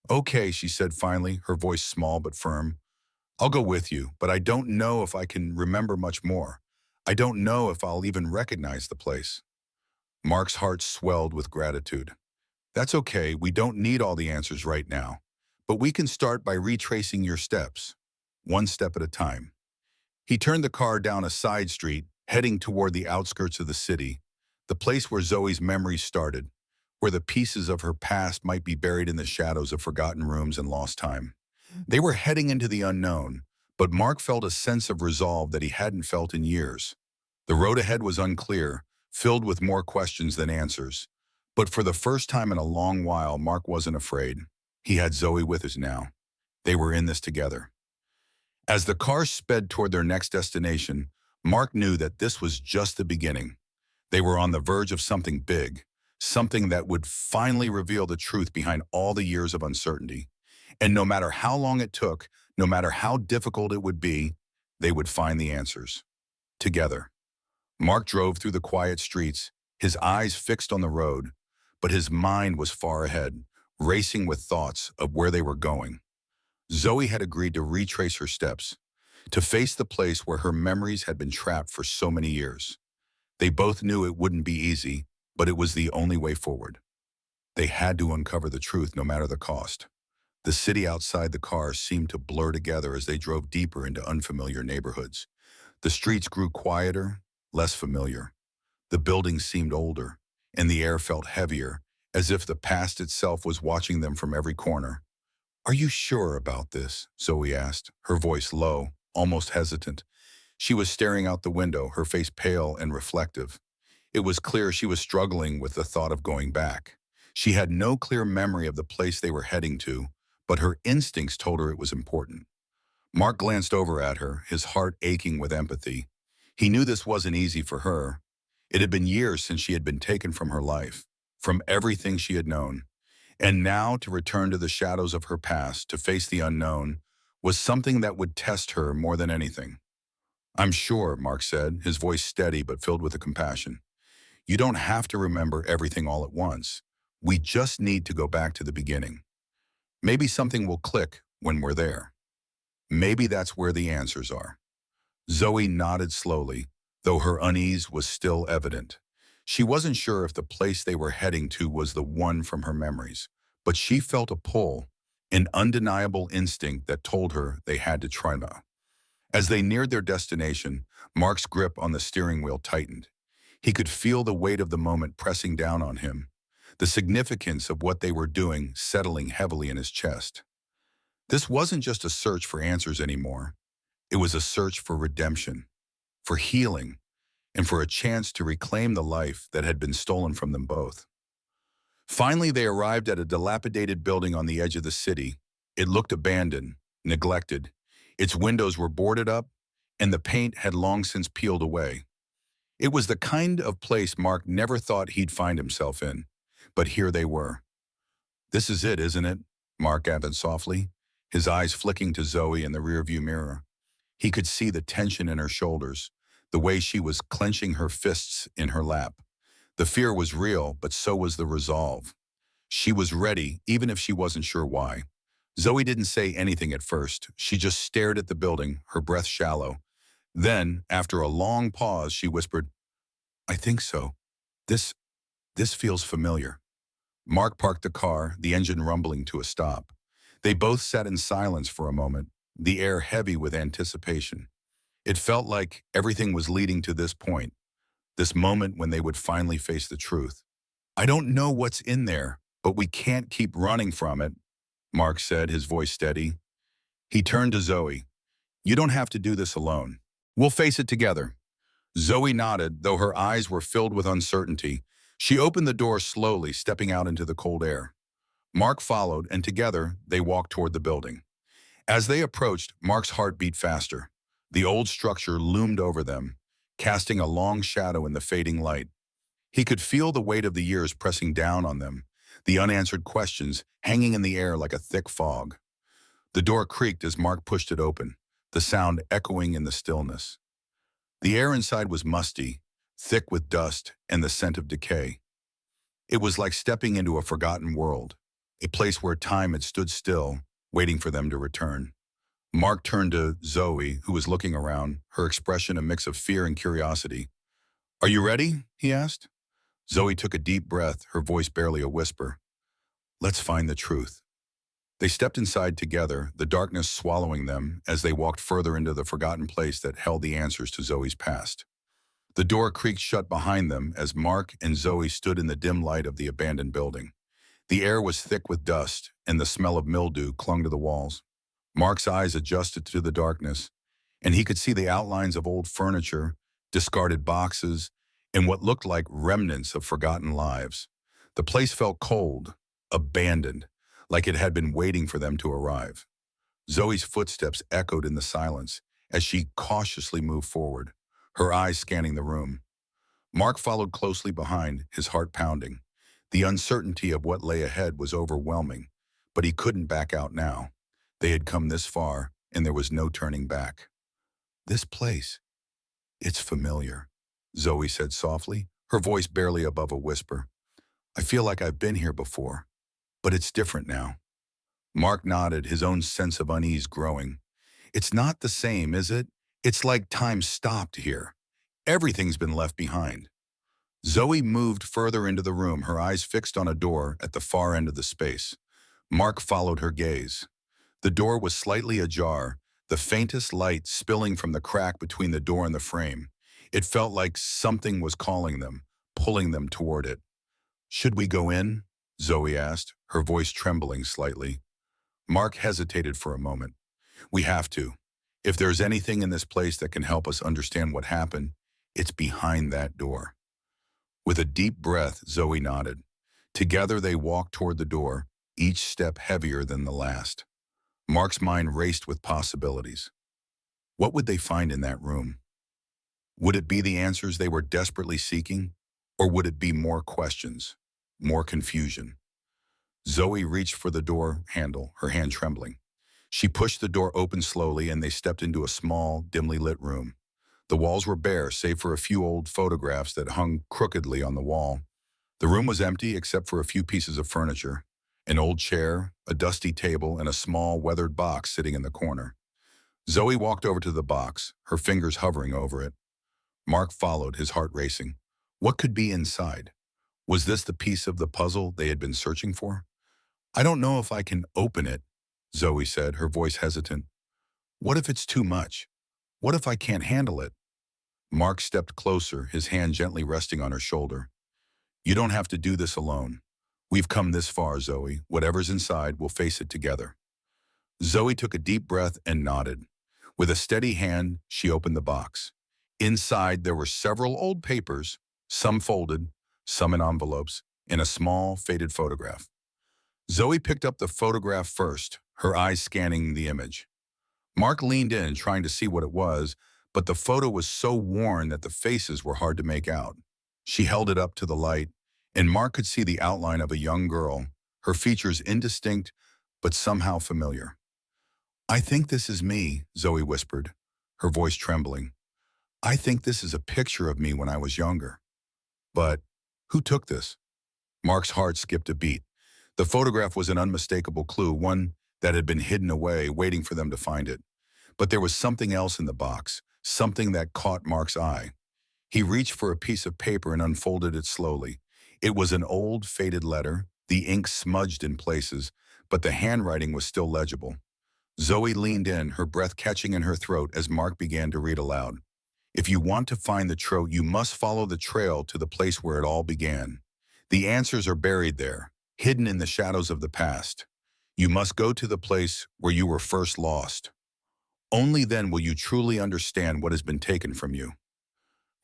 Okay, she said finally, her voice small but firm. I'll go with you, but I don't know if I can remember much more. I don't know if I'll even recognize the place. Mark's heart swelled with gratitude. That's okay, we don't need all the answers right now. But we can start by retracing your steps, one step at a time. He turned the car down a side street, heading toward the outskirts of the city, the place where Zoe's memories started, where the pieces of her past might be buried in the shadows of forgotten rooms and lost time. They were heading into the unknown, but Mark felt a sense of resolve that he hadn't felt in years. The road ahead was unclear, filled with more questions than answers. But for the first time in a long while, Mark wasn't afraid. He had Zoe with us now. They were in this together. As the car sped toward their next destination, Mark knew that this was just the beginning. They were on the verge of something big, something that would finally reveal the truth behind all the years of uncertainty. And no matter how long it took, no matter how difficult it would be, they would find the answers. Together. Mark drove through the quiet streets, his eyes fixed on the road, but his mind was far ahead, racing with thoughts of where they were going. Zoe had agreed to retrace her steps, to face the place where her memories had been trapped for so many years. They both knew it wouldn't be easy, but it was the only way forward. They had to uncover the truth no matter the cost. The city outside the car seemed to blur together as they drove deeper into unfamiliar neighborhoods. The streets grew quieter, less familiar. The buildings seemed older, and the air felt heavier, as if the past itself was watching them from every corner. Are you sure about this? Zoe asked, her voice low, almost hesitant. She was staring out the window, her face pale and reflective. It was clear she was struggling with the thought of going back. She had no clear memory of the place they were heading to, but her instincts told her it was important. Mark glanced over at her, his heart aching with empathy. He knew this wasn't easy for her. It had been years since she had been taken from her life, from everything she had known. And now to return to the shadows of her past, to face the unknown, was something that would test her more than anything. I'm sure, Mark said, his voice steady but filled with a compassion. You don't have to remember everything all at once. We just need to go back to the beginning. Maybe something will click when we're there. Maybe that's where the answers are. Zoe nodded slowly, though her unease was still evident. She wasn't sure if the place they were heading to was the one from her memories, but she felt a pull, an undeniable instinct that told her they had to try now. As they neared their destination, Mark's grip on the steering wheel tightened. He could feel the weight of the moment pressing down on him, the significance of what they were doing settling heavily in his chest. This wasn't just a search for answers anymore. It was a search for redemption, for healing, and for a chance to reclaim the life that had been stolen from them both. Finally, they arrived at a dilapidated building on the edge of the city. It looked abandoned, neglected. Its windows were boarded up, and the paint had long since peeled away. It was the kind of place Mark never thought he'd find himself in, but here they were. This is it, isn't it? Mark added softly. his eyes flicking to Zoe in the rearview mirror. He could see the tension in her shoulders, the way she was clenching her fists in her lap. The fear was real, but so was the resolve. She was ready, even if she wasn't sure why. Zoe didn't say anything at first. She just stared at the building, her breath shallow. Then, after a long pause, she whispered, "I think so. This, this feels familiar." Mark parked the car, the engine rumbling to a stop. They both sat in silence for a moment, the air heavy with anticipation. It felt like everything was leading to this point, this moment when they would finally face the truth. "I don't know what's in there, but we can't keep running from it," Mark said, his voice steady. He turned to Zoe. "You don't have to do this alone. We'll face it together." Zoe nodded, though her eyes were filled with uncertainty. She opened the door slowly, stepping out into the cold air. Mark followed, and together they walked toward the building. As they approached, Mark's heart beat faster. The old structure loomed over them, casting a long shadow in the fading light. He could feel the weight of the years pressing down on them, the unanswered questions hanging in the air like a thick fog. The door creaked as Mark pushed it open, the sound echoing in the stillness. The air inside was musty, thick with dust and the scent of decay. It was like stepping into a forgotten world, a place where time had stood still, waiting for them to return. Mark turned to Zoe, who was looking around, her expression a mix of fear and curiosity. "Are you ready?" he asked. Zoe took a deep breath, her voice barely a whisper. "Let's find the truth." They stepped inside together, the darkness swallowing them as they walked further into the forgotten place that held the answers to Zoe's past. The door creaked shut behind them as Mark and Zoe stood in the dim light of the abandoned building. The air was thick with dust, and the smell of mildew clung to the walls. Mark's eyes adjusted to the darkness, and he could see the outlines of old furniture, discarded boxes, and what looked like remnants of forgotten lives. The place felt cold, abandoned, like it had been waiting for them to arrive. Zoe's footsteps echoed in the silence as she cautiously moved forward, her eyes scanning the room. Mark followed closely behind, his heart pounding. The uncertainty of what lay ahead was overwhelming, but he couldn't back out now. They had come this far, and there was no turning back. "This place, it's familiar," Zoe said softly, her voice barely above a whisper. "I feel like I've been here before, but it's different now." Mark nodded, his own sense of unease growing. "It's not the same, is it? It's like time stopped here. Everything's been left behind." Zoe moved further into the room, her eyes fixed on a door at the far end of the space. Mark followed her gaze. The door was slightly ajar, the faintest light spilling from the crack between the door and the frame. It felt like something was calling them, pulling them toward it. "Should we go in?" Zoe asked, her voice trembling slightly. Mark hesitated for a moment. "We have to. If there's anything in this place that can help us understand what happened, it's behind that door." With a deep breath, Zoe nodded. Together they walked toward the door, each step heavier than the last. Mark's mind raced with possibilities. What would they find in that room? Would it be the answers they were desperately seeking, or would it be more questions, more confusion? Zoe reached for the door handle, her hand trembling. She pushed the door open slowly, and they stepped into a small, dimly lit room. The walls were bare, save for a few old photographs that hung crookedly on the wall. The room was empty except for a few pieces of furniture, an old chair, a dusty table, and a small, weathered box sitting in the corner. Zoe walked over to the box, her fingers hovering over it. Mark followed, his heart racing. What could be inside? Was this the piece of the puzzle they had been searching for? "I don't know if I can open it," Zoe said, her voice hesitant. "What if it's too much? What if I can't handle it?" Mark stepped closer, his hand gently resting on her shoulder. "You don't have to do this alone. We've come this far, Zoe. Whatever's inside, we'll face it together." Zoe took a deep breath and nodded. With a steady hand, she opened the box. Inside, there were several old papers, some folded, some in envelopes, and a small, faded photograph. Zoe picked up the photograph first, her eyes scanning the image. Mark leaned in, trying to see what it was, but the photo was so worn that the faces were hard to make out. She held it up to the light, and Mark could see the outline of a young girl, her features indistinct but somehow familiar. "I think this is me," Zoe whispered, her voice trembling. "I think this is a picture of me when I was younger. But who took this?" Mark's heart skipped a beat. The photograph was an unmistakable clue, one that had been hidden away, waiting for them to find it. But there was something else in the box, something that caught Mark's eye. He reached for a piece of paper and unfolded it slowly. It was an old, faded letter, the ink smudged in places, but the handwriting was still legible. Zoe leaned in, her breath catching in her throat as Mark began to read aloud. "If you want to find the truth, you must follow the trail to the place where it all began. The answers are buried there, hidden in the shadows of the past. You must go to the place where you were first lost. Only then will you truly understand what has been taken from you."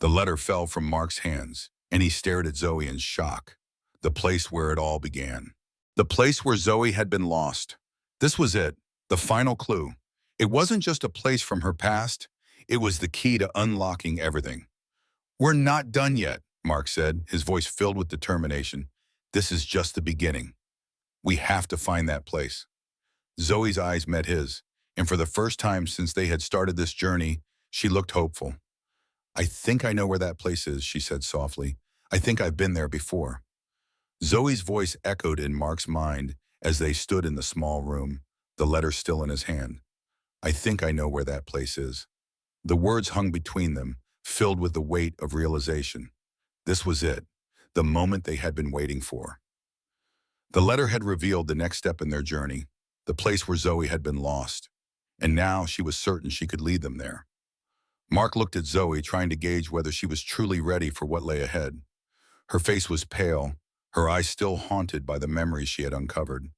The letter fell from Mark's hands, and he stared at Zoe in shock. The place where it all began. The place where Zoe had been lost. This was it, the final clue. It wasn't just a place from her past, it was the key to unlocking everything. "We're not done yet," Mark said, his voice filled with determination. "This is just the beginning. We have to find that place." Zoe's eyes met his, and for the first time since they had started this journey, she looked hopeful. "I think I know where that place is," she said softly. "I think I've been there before." Zoe's voice echoed in Mark's mind as they stood in the small room, the letter still in his hand. "I think I know where that place is." The words hung between them, filled with the weight of realization. This was it, the moment they had been waiting for. The letter had revealed the next step in their journey, the place where Zoe had been lost, and now she was certain she could lead them there. Mark looked at Zoe, trying to gauge whether she was truly ready for what lay ahead. Her face was pale, her eyes still haunted by the memories she had uncovered.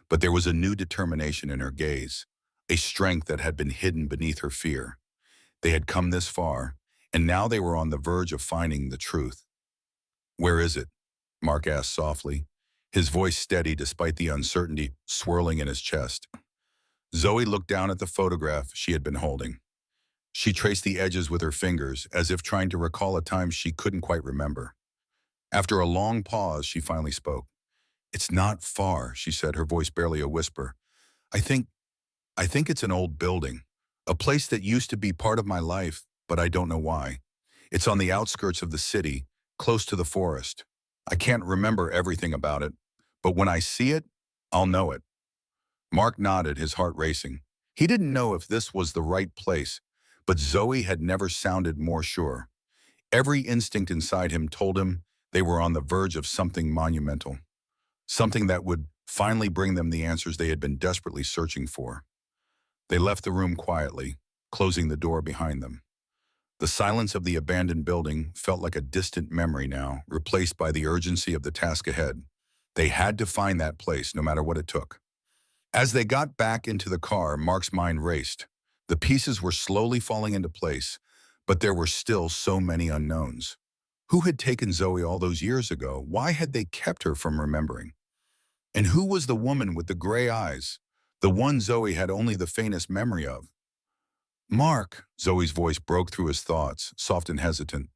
But there was a new determination in her gaze, a strength that had been hidden beneath her fear. They had come this far, and now they were on the verge of finding the truth. "Where is it?" Mark asked softly, his voice steady despite the uncertainty swirling in his chest. Zoe looked down at the photograph she had been holding. She traced the edges with her fingers, as if trying to recall a time she couldn't quite remember. After a long pause, she finally spoke. "It's not far," she said, her voice barely a whisper. I think, I think it's an old building, a place that used to be part of my life, but I don't know why. It's on the outskirts of the city, close to the forest. I can't remember everything about it, but when I see it, I'll know it." Mark nodded, his heart racing. He didn't know if this was the right place, but Zoe had never sounded more sure. Every instinct inside him told him they were on the verge of something monumental, something that would finally bring them the answers they had been desperately searching for. They left the room quietly, closing the door behind them. The silence of the abandoned building felt like a distant memory now, replaced by the urgency of the task ahead. They had to find that place, no matter what it took. As they got back into the car, Mark's mind raced. The pieces were slowly falling into place, but there were still so many unknowns. Who had taken Zoe all those years ago? Why had they kept her from remembering? And who was the woman with the gray eyes, the one Zoe had only the faintest memory of? "Mark," Zoe's voice broke through his thoughts, soft and hesitant.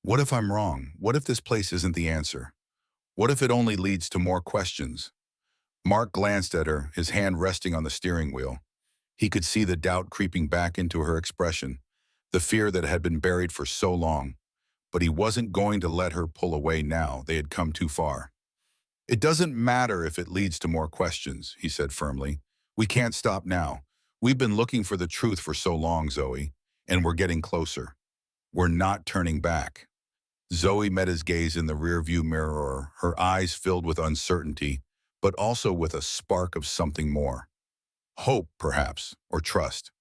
"What if I'm wrong? What if this place isn't the answer? What if it only leads to more questions?" Mark glanced at her, his hand resting on the steering wheel. He could see the doubt creeping back into her expression, the fear that had been buried for so long. But he wasn't going to let her pull away now. They had come too far. "It doesn't matter if it leads to more questions," he said firmly. "We can't stop now. We've been looking for the truth for so long, Zoe, and we're getting closer. We're not turning back." Zoe met his gaze in the rearview mirror, her eyes filled with uncertainty, but also with a spark of something more. Hope, perhaps, or trust.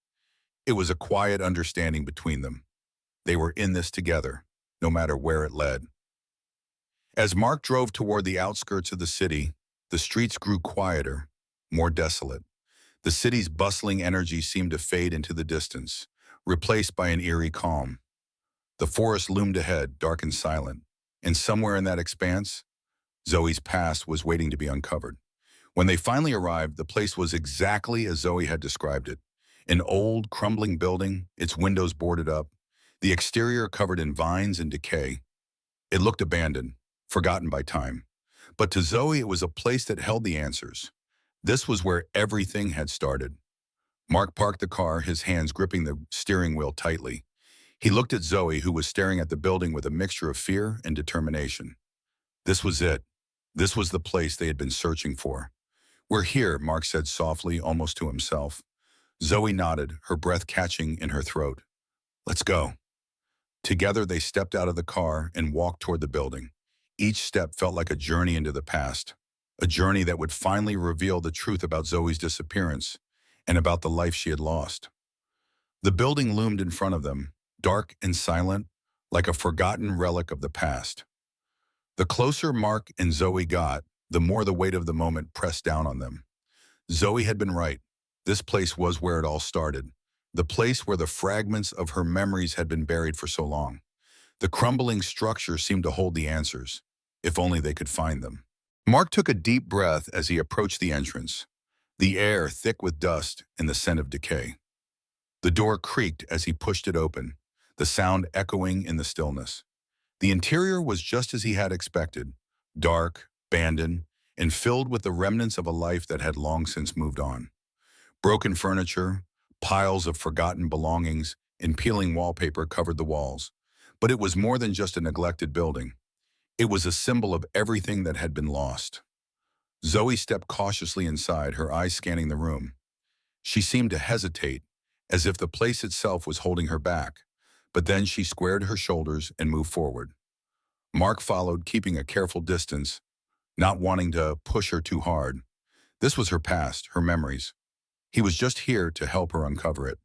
It was a quiet understanding between them. They were in this together, no matter where it led. As Mark drove toward the outskirts of the city, the streets grew quieter, more desolate. The city's bustling energy seemed to fade into the distance, replaced by an eerie calm. The forest loomed ahead, dark and silent, and somewhere in that expanse, Zoe's past was waiting to be uncovered. When they finally arrived, the place was exactly as Zoe had described it. An old, crumbling building, its windows boarded up, the exterior covered in vines and decay. It looked abandoned, forgotten by time. But to Zoe, it was a place that held the answers. This was where everything had started. Mark parked the car, his hands gripping the steering wheel tightly. He looked at Zoe, who was staring at the building with a mixture of fear and determination. This was it. This was the place they had been searching for. "We're here," Mark said softly, almost to himself. Zoe nodded, her breath catching in her throat. "Let's go." Together, they stepped out of the car and walked toward the building. Each step felt like a journey into the past, a journey that would finally reveal the truth about Zoe's disappearance and about the life she had lost. The building loomed in front of them, dark and silent, like a forgotten relic of the past. The closer Mark and Zoe got, the more the weight of the moment pressed down on them. Zoe had been right. This place was where it all started, the place where the fragments of her memories had been buried for so long. The crumbling structure seemed to hold the answers, if only they could find them. Mark took a deep breath as he approached the entrance, the air thick with dust and the scent of decay. The door creaked as he pushed it open, the sound echoing in the stillness. The interior was just as he had expected, dark, abandoned, and filled with the remnants of a life that had long since moved on. Broken furniture, piles of forgotten belongings, and peeling wallpaper covered the walls. But it was more than just a neglected building. It was a symbol of everything that had been lost. Zoe stepped cautiously inside, her eyes scanning the room. She seemed to hesitate, as if the place itself was holding her back, but then she squared her shoulders and moved forward. Mark followed, keeping a careful distance, not wanting to push her too hard. This was her past, her memories. He was just here to help her uncover it.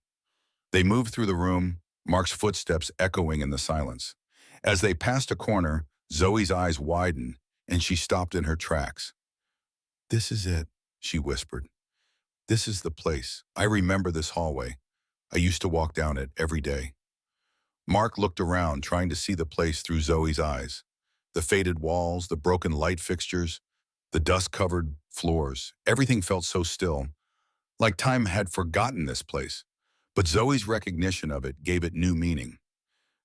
They moved through the room, Mark's footsteps echoing in the silence. As they passed a corner, Zoe's eyes widened, and she stopped in her tracks. "This is it," she whispered. "This is the place. I remember this hallway. I used to walk down it every day." Mark looked around, trying to see the place through Zoe's eyes. The faded walls, the broken light fixtures, the dust-covered floors. Everything felt so still, like time had forgotten this place. But Zoe's recognition of it gave it new meaning.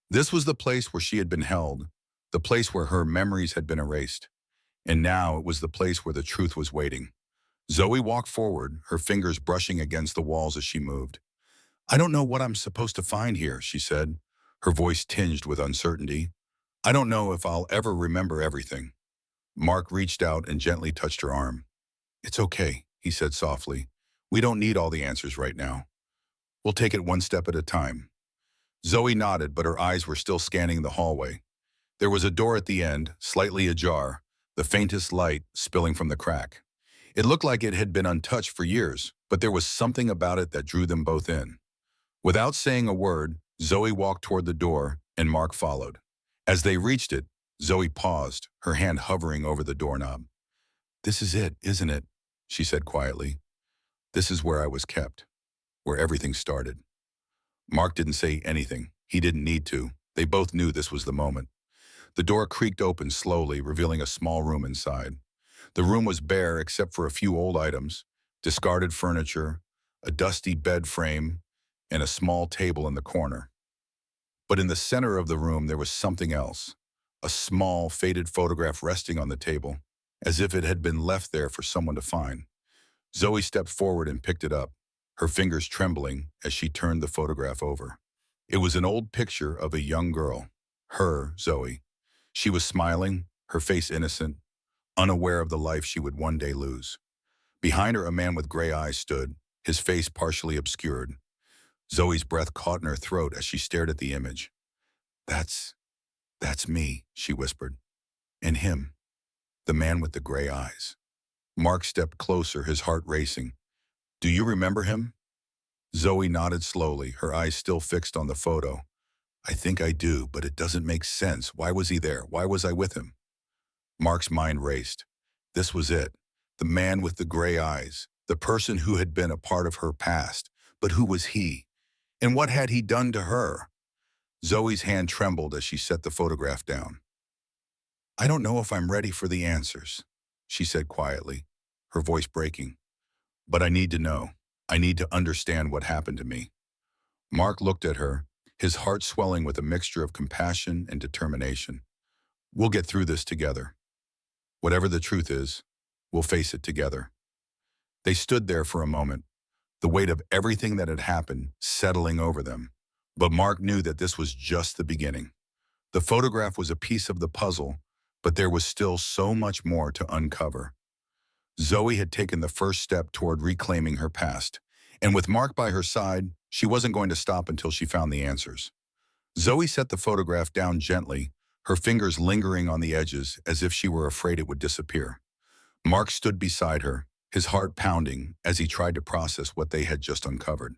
This was the place where she had been held, the place where her memories had been erased. And now it was the place where the truth was waiting. Zoe walked forward, her fingers brushing against the walls as she moved. "I don't know what I'm supposed to find here," she said, her voice tinged with uncertainty. "I don't know if I'll ever remember everything." Mark reached out and gently touched her arm. "It's okay," he said softly. "We don't need all the answers right now. We'll take it one step at a time." Zoe nodded, but her eyes were still scanning the hallway. There was a door at the end, slightly ajar, the faintest light spilling from the crack. It looked like it had been untouched for years, but there was something about it that drew them both in. Without saying a word, Zoe walked toward the door, and Mark followed. As they reached it, Zoe paused, her hand hovering over the doorknob. "This is it, isn't it?" she said quietly. "This is where I was kept, where everything started." Mark didn't say anything. He didn't need to. They both knew this was the moment. The door creaked open slowly, revealing a small room inside. The room was bare except for a few old items, discarded furniture, a dusty bed frame, and a small table in the corner. But in the center of the room there was something else, a small, faded photograph resting on the table, as if it had been left there for someone to find. Zoe stepped forward and picked it up, her fingers trembling as she turned the photograph over. It was an old picture of a young girl, her, Zoe. She was smiling, her face innocent, unaware of the life she would one day lose. Behind her, a man with gray eyes stood, his face partially obscured. Zoe's breath caught in her throat as she stared at the image. That's me," she whispered. "And him, the man with the gray eyes." Mark stepped closer, his heart racing. "Do you remember him?" Zoe nodded slowly, her eyes still fixed on the photo. "I think I do, but it doesn't make sense. Why was he there? Why was I with him?" Mark's mind raced. This was it. The man with the gray eyes. The person who had been a part of her past. But who was he? And what had he done to her? Zoe's hand trembled as she set the photograph down. "I don't know if I'm ready for the answers," she said quietly, her voice breaking. "But I need to know. I need to understand what happened to me." Mark looked at her, his heart swelling with a mixture of compassion and determination. "We'll get through this together. Whatever the truth is, we'll face it together." They stood there for a moment, the weight of everything that had happened settling over them. But Mark knew that this was just the beginning. The photograph was a piece of the puzzle, but there was still so much more to uncover. Zoe had taken the first step toward reclaiming her past, and with Mark by her side, she wasn't going to stop until she found the answers. Zoe set the photograph down gently, her fingers lingering on the edges as if she were afraid it would disappear. Mark stood beside her, his heart pounding as he tried to process what they had just uncovered.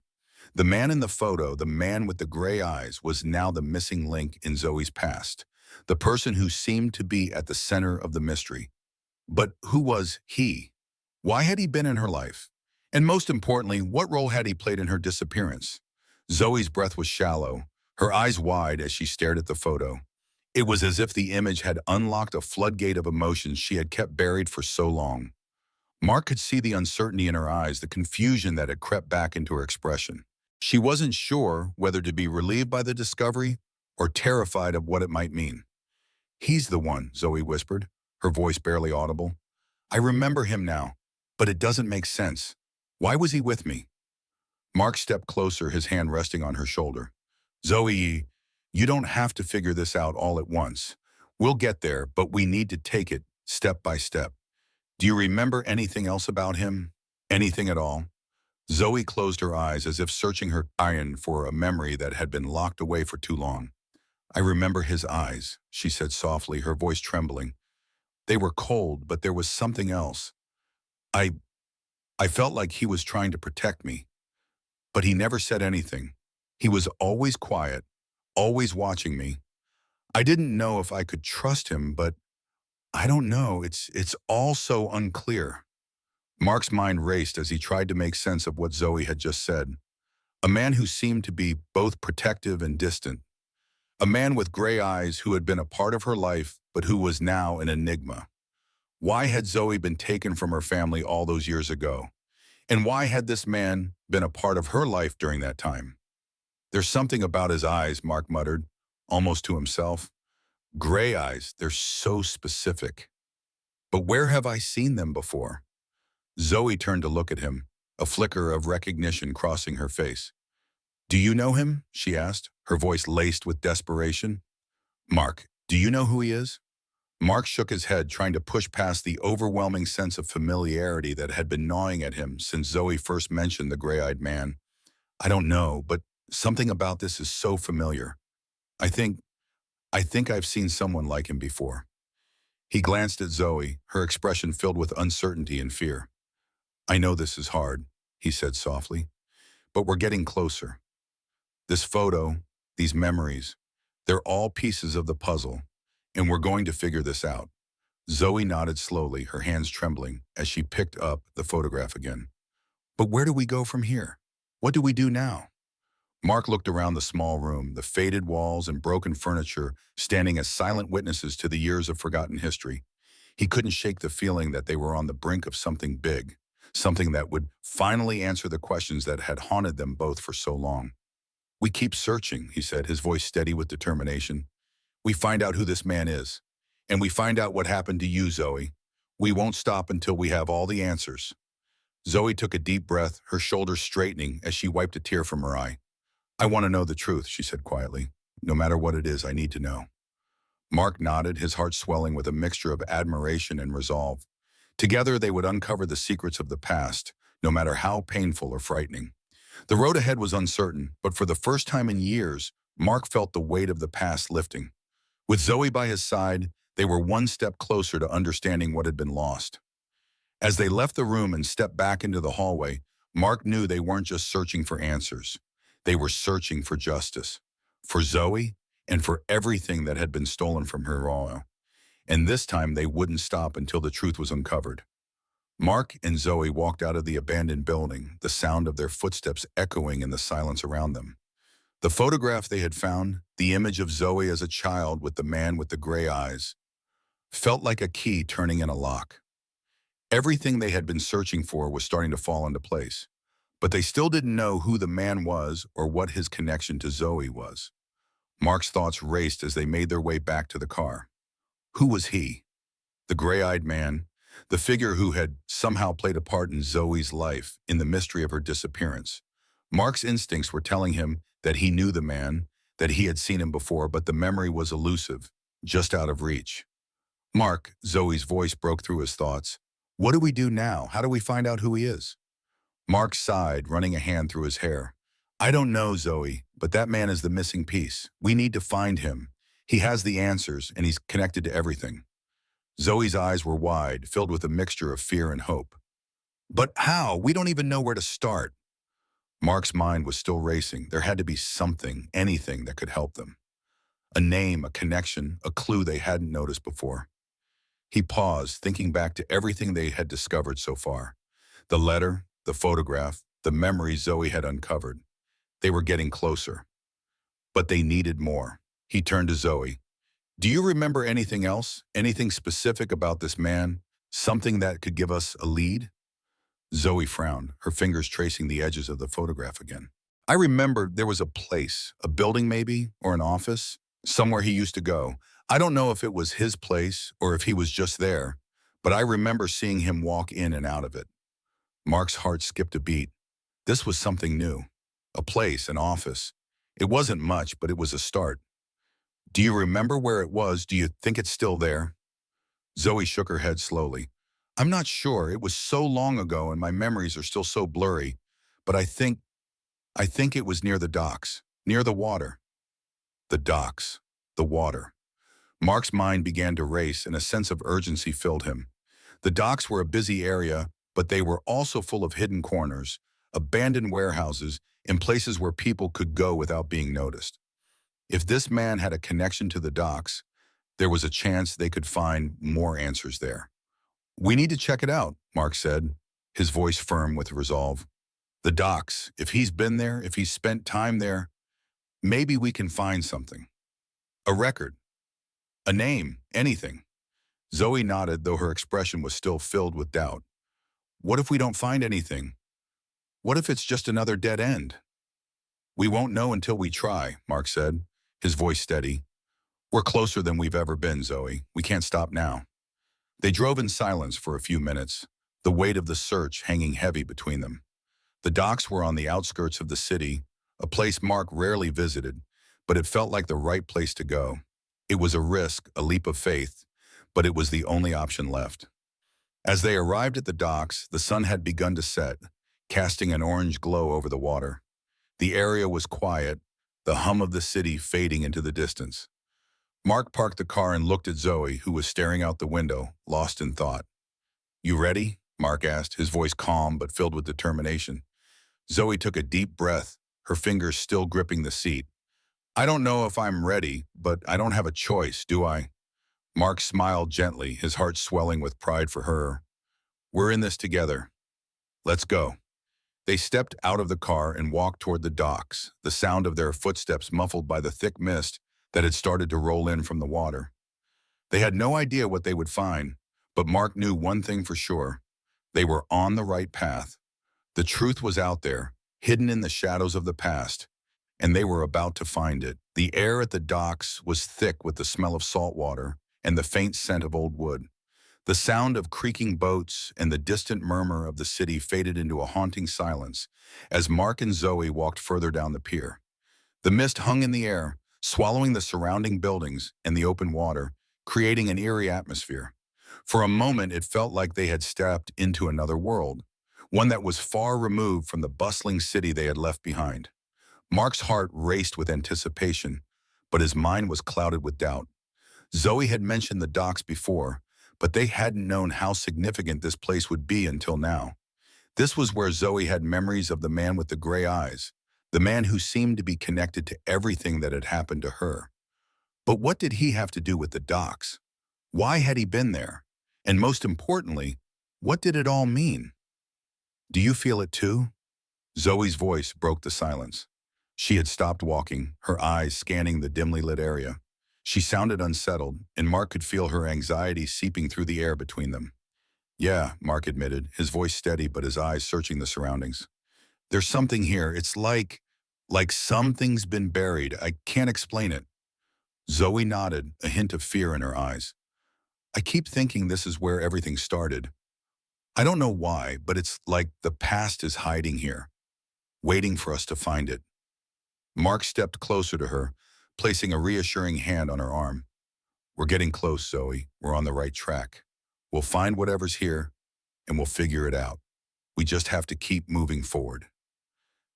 The man in the photo, the man with the gray eyes, was now the missing link in Zoe's past, the person who seemed to be at the center of the mystery. But who was he? Why had he been in her life? And most importantly, what role had he played in her disappearance? Zoe's breath was shallow, her eyes wide as she stared at the photo. It was as if the image had unlocked a floodgate of emotions she had kept buried for so long. Mark could see the uncertainty in her eyes, the confusion that had crept back into her expression. She wasn't sure whether to be relieved by the discovery or terrified of what it might mean. "He's the one," Zoe whispered, her voice barely audible. "I remember him now, but it doesn't make sense. Why was he with me?" Mark stepped closer, his hand resting on her shoulder. "Zoe, you don't have to figure this out all at once. We'll get there, but we need to take it step by step. Do you remember anything else about him? Anything at all?" Zoe closed her eyes as if searching her iron for a memory that had been locked away for too long. "I remember his eyes," she said softly, her voice trembling. "They were cold, but there was something else. I, I felt like he was trying to protect me. But he never said anything. He was always quiet, always watching me. I didn't know if I could trust him, but I don't know. It's all so unclear." Mark's mind raced as he tried to make sense of what Zoe had just said. A man who seemed to be both protective and distant. A man with gray eyes who had been a part of her life, but who was now an enigma. Why had Zoe been taken from her family all those years ago? And why had this man been a part of her life during that time? "There's something about his eyes," Mark muttered, almost to himself. "Gray eyes, they're so specific. But where have I seen them before?" Zoe turned to look at him, a flicker of recognition crossing her face. "Do you know him?" she asked, her voice laced with desperation. "Mark, do you know who he is?" Mark shook his head, trying to push past the overwhelming sense of familiarity that had been gnawing at him since Zoe first mentioned the gray-eyed man. "I don't know, but something about this is so familiar. I think, I think I've seen someone like him before." He glanced at Zoe, her expression filled with uncertainty and fear. "I know this is hard," he said softly, "but we're getting closer. This photo, these memories, they're all pieces of the puzzle, and we're going to figure this out." Zoe nodded slowly, her hands trembling as she picked up the photograph again. "But where do we go from here? What do we do now?" Mark looked around the small room, the faded walls and broken furniture standing as silent witnesses to the years of forgotten history. He couldn't shake the feeling that they were on the brink of something big, something that would finally answer the questions that had haunted them both for so long. "We keep searching," he said, his voice steady with determination. "We find out who this man is, and we find out what happened to you, Zoe. We won't stop until we have all the answers." Zoe took a deep breath, her shoulders straightening as she wiped a tear from her eye. "I want to know the truth," she said quietly. "No matter what it is, I need to know." Mark nodded, his heart swelling with a mixture of admiration and resolve. Together, they would uncover the secrets of the past, no matter how painful or frightening. The road ahead was uncertain, but for the first time in years, Mark felt the weight of the past lifting. With Zoe by his side, they were one step closer to understanding what had been lost. As they left the room and stepped back into the hallway, Mark knew they weren't just searching for answers. They were searching for justice, for Zoe, and for everything that had been stolen from her Royal. And this time they wouldn't stop until the truth was uncovered. Mark and Zoe walked out of the abandoned building, the sound of their footsteps echoing in the silence around them. The photograph they had found, the image of Zoe as a child with the man with the gray eyes, felt like a key turning in a lock. Everything they had been searching for was starting to fall into place, but they still didn't know who the man was or what his connection to Zoe was. Mark's thoughts raced as they made their way back to the car. Who was he? The gray-eyed man, the figure who had somehow played a part in Zoe's life in the mystery of her disappearance. Mark's instincts were telling him that he knew the man, that he had seen him before, but the memory was elusive, just out of reach. Mark, Zoe's voice broke through his thoughts. What do we do now? How do we find out who he is? Mark sighed, running a hand through his hair. I don't know, Zoe, but that man is the missing piece. We need to find him. He has the answers, and he's connected to everything. Zoe's eyes were wide, filled with a mixture of fear and hope. But how? We don't even know where to start. Mark's mind was still racing. There had to be something, anything that could help them. A name, a connection, a clue they hadn't noticed before. He paused, thinking back to everything they had discovered so far. The letter, the photograph, the memories Zoe had uncovered. They were getting closer. But they needed more. He turned to Zoe. Do you remember anything else? Anything specific about this man? Something that could give us a lead? Zoe frowned, her fingers tracing the edges of the photograph again. I remember there was a place, a building maybe, or an office, somewhere he used to go. I don't know if it was his place or if he was just there, but I remember seeing him walk in and out of it. Mark's heart skipped a beat. This was something new. A place, an office. It wasn't much, but it was a start. Do you remember where it was? Do you think it's still there? Zoe shook her head slowly. I'm not sure. It was so long ago and my memories are still so blurry, but I think it was near the docks, near the water. The docks, the water. Mark's mind began to race and a sense of urgency filled him. The docks were a busy area, but they were also full of hidden corners, abandoned warehouses, and places where people could go without being noticed. If this man had a connection to the docks, there was a chance they could find more answers there. We need to check it out, Mark said, his voice firm with resolve. The docks, if he's been there, if he's spent time there, maybe we can find something. A record, a name, anything. Zoe nodded, though her expression was still filled with doubt. What if we don't find anything? What if it's just another dead end? We won't know until we try, Mark said, his voice steady. We're closer than we've ever been, Zoe. We can't stop now. They drove in silence for a few minutes, the weight of the search hanging heavy between them. The docks were on the outskirts of the city, a place Mark rarely visited, but it felt like the right place to go. It was a risk, a leap of faith, but it was the only option left. As they arrived at the docks, the sun had begun to set, casting an orange glow over the water. The area was quiet, the hum of the city fading into the distance. Mark parked the car and looked at Zoe, who was staring out the window, lost in thought. You ready? Mark asked, his voice calm but filled with determination. Zoe took a deep breath, her fingers still gripping the seat. I don't know if I'm ready, but I don't have a choice, do I? Mark smiled gently, his heart swelling with pride for her. We're in this together. Let's go. They stepped out of the car and walked toward the docks, the sound of their footsteps muffled by the thick mist that had started to roll in from the water. They had no idea what they would find, but Mark knew one thing for sure. They were on the right path. The truth was out there, hidden in the shadows of the past, and they were about to find it. The air at the docks was thick with the smell of salt water and the faint scent of old wood. The sound of creaking boats and the distant murmur of the city faded into a haunting silence as Mark and Zoe walked further down the pier. The mist hung in the air, swallowing the surrounding buildings and the open water, creating an eerie atmosphere. For a moment, it felt like they had stepped into another world, one that was far removed from the bustling city they had left behind. Mark's heart raced with anticipation, but his mind was clouded with doubt. Zoe had mentioned the docks before, but they hadn't known how significant this place would be until now. This was where Zoe had memories of the man with the gray eyes, the man who seemed to be connected to everything that had happened to her. But what did he have to do with the docks? Why had he been there? And most importantly, what did it all mean? Do you feel it too? Zoe's voice broke the silence. She had stopped walking, her eyes scanning the dimly lit area. She sounded unsettled, and Mark could feel her anxiety seeping through the air between them. Yeah, Mark admitted, his voice steady but his eyes searching the surroundings. There's something here. It's like something's been buried. I can't explain it. Zoe nodded, a hint of fear in her eyes. I keep thinking this is where everything started. I don't know why, but it's like the past is hiding here, waiting for us to find it. Mark stepped closer to her, placing a reassuring hand on her arm. We're getting close, Zoe. We're on the right track. We'll find whatever's here, and we'll figure it out. We just have to keep moving forward.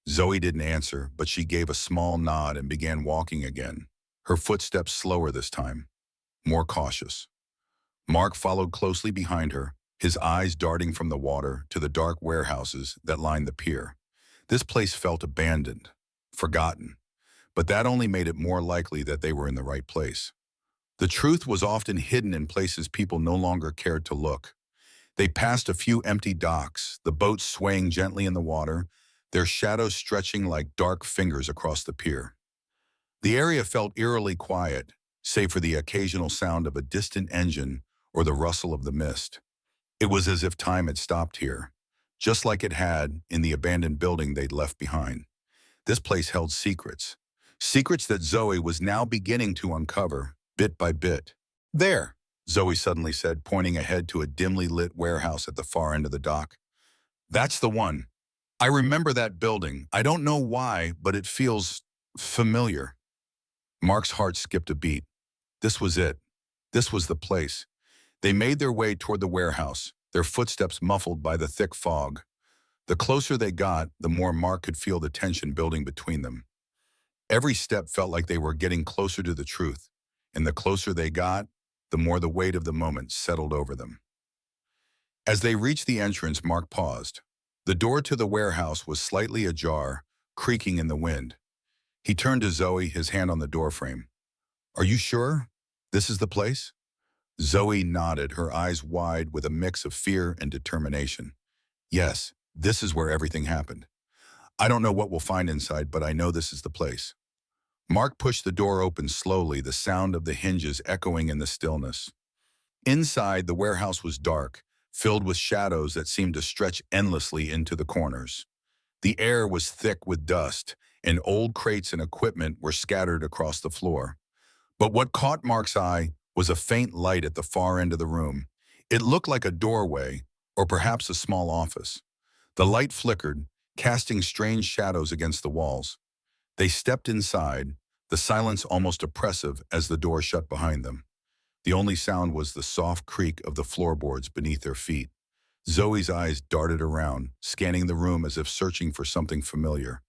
Zoe didn't answer, but she gave a small nod and began walking again. Her footsteps slower this time, more cautious. Mark followed closely behind her, his eyes darting from the water to the dark warehouses that lined the pier. This place felt abandoned, forgotten, but that only made it more likely that they were in the right place. The truth was often hidden in places people no longer cared to look. They passed a few empty docks, the boats swaying gently in the water, their shadows stretching like dark fingers across the pier. The area felt eerily quiet, save for the occasional sound of a distant engine or the rustle of the mist. It was as if time had stopped here, just like it had in the abandoned building they'd left behind. This place held secrets, secrets that Zoe was now beginning to uncover, bit by bit. There, Zoe suddenly said, pointing ahead to a dimly lit warehouse at the far end of the dock. That's the one. I remember that building. I don't know why, but it feels familiar. Mark's heart skipped a beat. This was it. This was the place. They made their way toward the warehouse, their footsteps muffled by the thick fog. The closer they got, the more Mark could feel the tension building between them. Every step felt like they were getting closer to the truth, and the closer they got, the more the weight of the moment settled over them. As they reached the entrance, Mark paused. The door to the warehouse was slightly ajar, creaking in the wind. He turned to Zoe, his hand on the doorframe. Are you sure? This is the place? Zoe nodded, her eyes wide with a mix of fear and determination. Yes, this is where everything happened. I don't know what we'll find inside, but I know this is the place. Mark pushed the door open slowly, the sound of the hinges echoing in the stillness. Inside, the warehouse was dark, filled with shadows that seemed to stretch endlessly into the corners. The air was thick with dust, and old crates and equipment were scattered across the floor. But what caught Mark's eye was a faint light at the far end of the room. It looked like a doorway, or perhaps a small office. The light flickered, casting strange shadows against the walls. They stepped inside, the silence almost oppressive as the door shut behind them. The only sound was the soft creak of the floorboards beneath their feet. Zoe's eyes darted around, scanning the room as if searching for something familiar.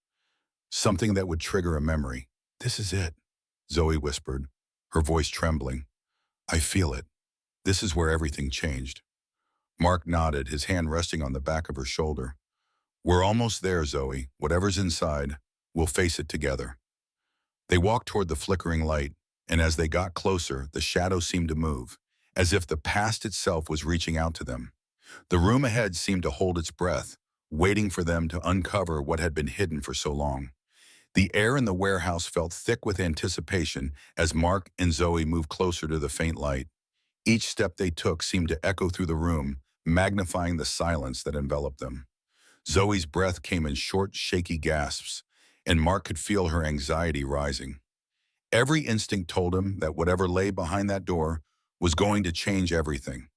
Something that would trigger a memory. This is it, Zoe whispered, her voice trembling. I feel it. This is where everything changed. Mark nodded, his hand resting on the back of her shoulder. We're almost there, Zoe. Whatever's inside, we'll face it together. They walked toward the flickering light, and as they got closer, the shadow seemed to move, as if the past itself was reaching out to them. The room ahead seemed to hold its breath, waiting for them to uncover what had been hidden for so long. The air in the warehouse felt thick with anticipation as Mark and Zoe moved closer to the faint light. Each step they took seemed to echo through the room, magnifying the silence that enveloped them. Zoe's breath came in short, shaky gasps, and Mark could feel her anxiety rising. Every instinct told him that whatever lay behind that door was going to change everything.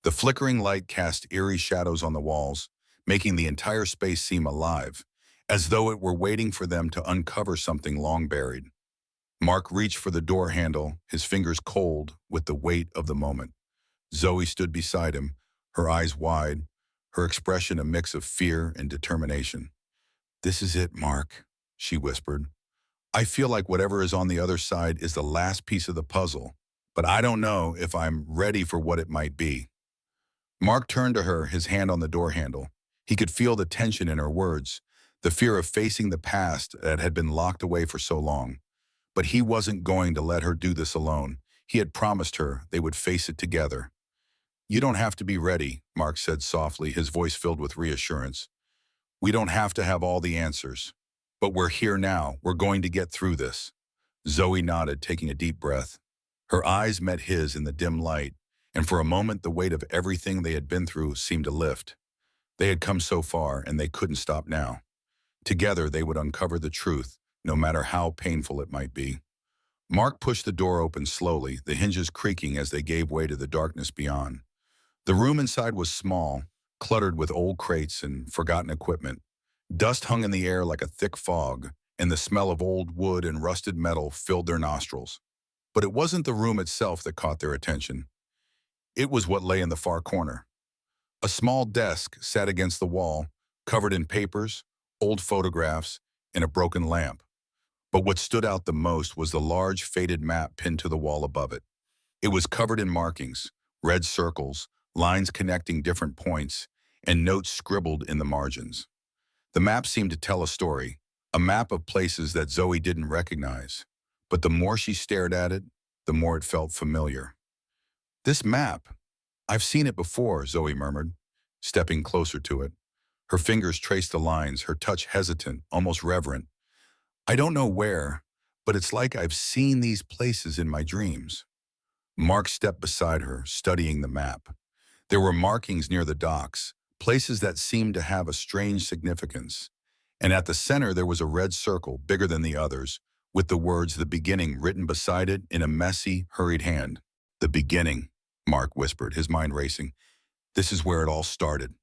The flickering light cast eerie shadows on the walls, making the entire space seem alive, as though it were waiting for them to uncover something long buried. Mark reached for the door handle, his fingers cold with the weight of the moment. Zoe stood beside him, her eyes wide, her expression a mix of fear and determination. This is it, Mark, she whispered. I feel like whatever is on the other side is the last piece of the puzzle, but I don't know if I'm ready for what it might be. Mark turned to her, his hand on the door handle. He could feel the tension in her words, the fear of facing the past that had been locked away for so long. But he wasn't going to let her do this alone. He had promised her they would face it together. You don't have to be ready, Mark said softly, his voice filled with reassurance. We don't have to have all the answers. But we're here now. We're going to get through this. Zoe nodded, taking a deep breath. Her eyes met his in the dim light, and for a moment the weight of everything they had been through seemed to lift. They had come so far, and they couldn't stop now. Together they would uncover the truth, no matter how painful it might be. Mark pushed the door open slowly, the hinges creaking as they gave way to the darkness beyond. The room inside was small, cluttered with old crates and forgotten equipment. Dust hung in the air like a thick fog, and the smell of old wood and rusted metal filled their nostrils. But it wasn't the room itself that caught their attention. It was what lay in the far corner. A small desk sat against the wall, covered in papers, old photographs, and a broken lamp. But what stood out the most was the large, faded map pinned to the wall above it. It was covered in markings, red circles, lines connecting different points, and notes scribbled in the margins. The map seemed to tell a story, a map of places that Zoe didn't recognize. But the more she stared at it, the more it felt familiar. This map, I've seen it before, Zoe murmured, stepping closer to it. Her fingers traced the lines, her touch hesitant, almost reverent. I don't know where, but it's like I've seen these places in my dreams. Mark stepped beside her, studying the map. There were markings near the docks, places that seemed to have a strange significance. And at the center there was a red circle, bigger than the others, with the words "the beginning" written beside it in a messy, hurried hand. The beginning, Mark whispered, his mind racing. This is where it all started.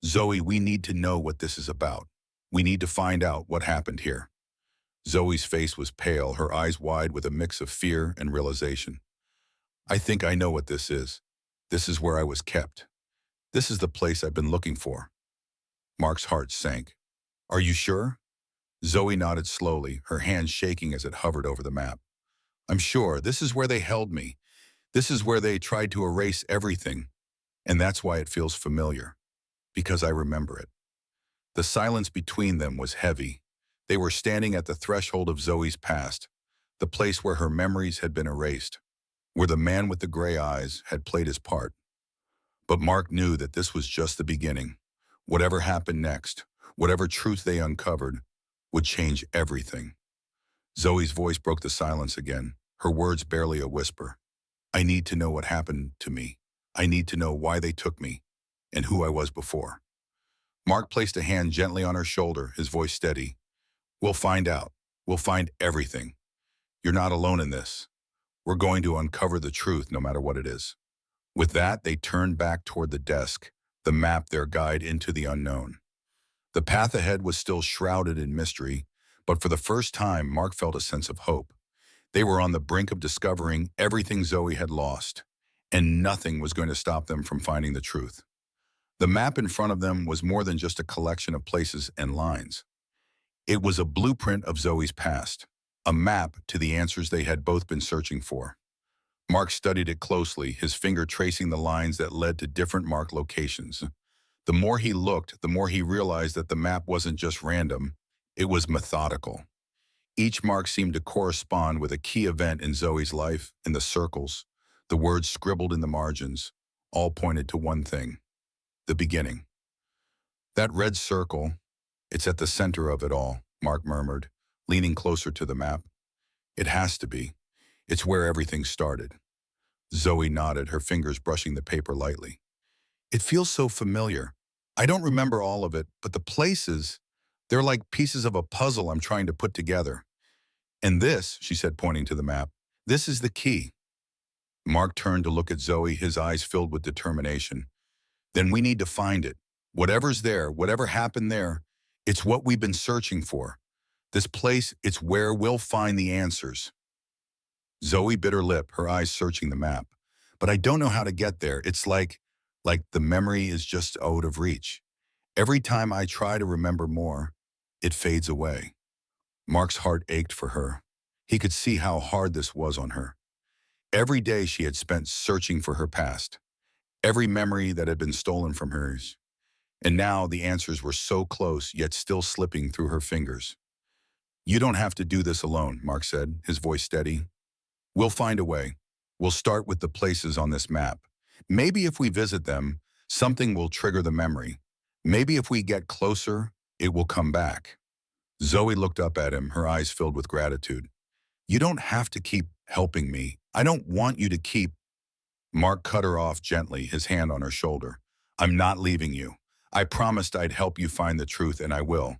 Zoe, we need to know what this is about. We need to find out what happened here. Zoe's face was pale, her eyes wide with a mix of fear and realization. I think I know what this is. This is where I was kept. This is the place I've been looking for. Mark's heart sank. Are you sure? Zoe nodded slowly, her hand shaking as it hovered over the map. I'm sure. This is where they held me. This is where they tried to erase everything. And that's why it feels familiar. Because I remember it. The silence between them was heavy. They were standing at the threshold of Zoe's past, the place where her memories had been erased, where the man with the gray eyes had played his part. But Mark knew that this was just the beginning. Whatever happened next, whatever truth they uncovered, would change everything. Zoe's voice broke the silence again, her words barely a whisper. I need to know what happened to me. I need to know why they took me, and who I was before. Mark placed a hand gently on her shoulder, his voice steady. We'll find out. We'll find everything. You're not alone in this. We're going to uncover the truth no matter what it is. With that, they turned back toward the desk, the map their guide into the unknown. The path ahead was still shrouded in mystery, but for the first time, Mark felt a sense of hope. They were on the brink of discovering everything Zoe had lost, and nothing was going to stop them from finding the truth. The map in front of them was more than just a collection of places and lines. It was a blueprint of Zoe's past, a map to the answers they had both been searching for. Mark studied it closely, his finger tracing the lines that led to different marked locations. The more he looked, the more he realized that the map wasn't just random, it was methodical. Each mark seemed to correspond with a key event in Zoe's life, and the circles, the words scribbled in the margins, all pointed to one thing: the beginning. That red circle, it's at the center of it all, Mark murmured, leaning closer to the map. It has to be. It's where everything started. Zoe nodded, her fingers brushing the paper lightly. It feels so familiar. I don't remember all of it, but the places, they're like pieces of a puzzle I'm trying to put together. And this, she said, pointing to the map, this is the key. Mark turned to look at Zoe, his eyes filled with determination. Then we need to find it. Whatever's there, whatever happened there, it's what we've been searching for. This place, it's where we'll find the answers. Zoe bit her lip, her eyes searching the map. But I don't know how to get there. It's like the memory is just out of reach. Every time I try to remember more, it fades away. Mark's heart ached for her. He could see how hard this was on her. Every day she had spent searching for her past, every memory that had been stolen from hers. And now the answers were so close, yet still slipping through her fingers. You don't have to do this alone, Mark said, his voice steady. We'll find a way. We'll start with the places on this map. Maybe if we visit them, something will trigger the memory. Maybe if we get closer, it will come back. Zoe looked up at him, her eyes filled with gratitude. You don't have to keep helping me. I don't want you to keep. Mark cut her off gently, his hand on her shoulder. I'm not leaving you. I promised I'd help you find the truth, and I will,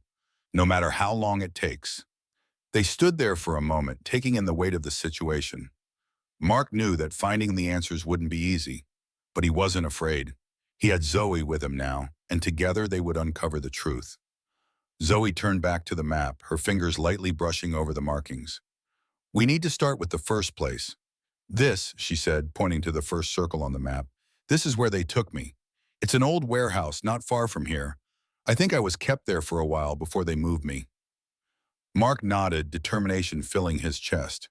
no matter how long it takes. They stood there for a moment, taking in the weight of the situation. Mark knew that finding the answers wouldn't be easy, but he wasn't afraid. He had Zoe with him now, and together they would uncover the truth. Zoe turned back to the map, her fingers lightly brushing over the markings. "We need to start with the first place. This," she said, pointing to the first circle on the map, "this is where they took me. It's an old warehouse not far from here. I think I was kept there for a while before they moved me." Mark nodded, determination filling his chest.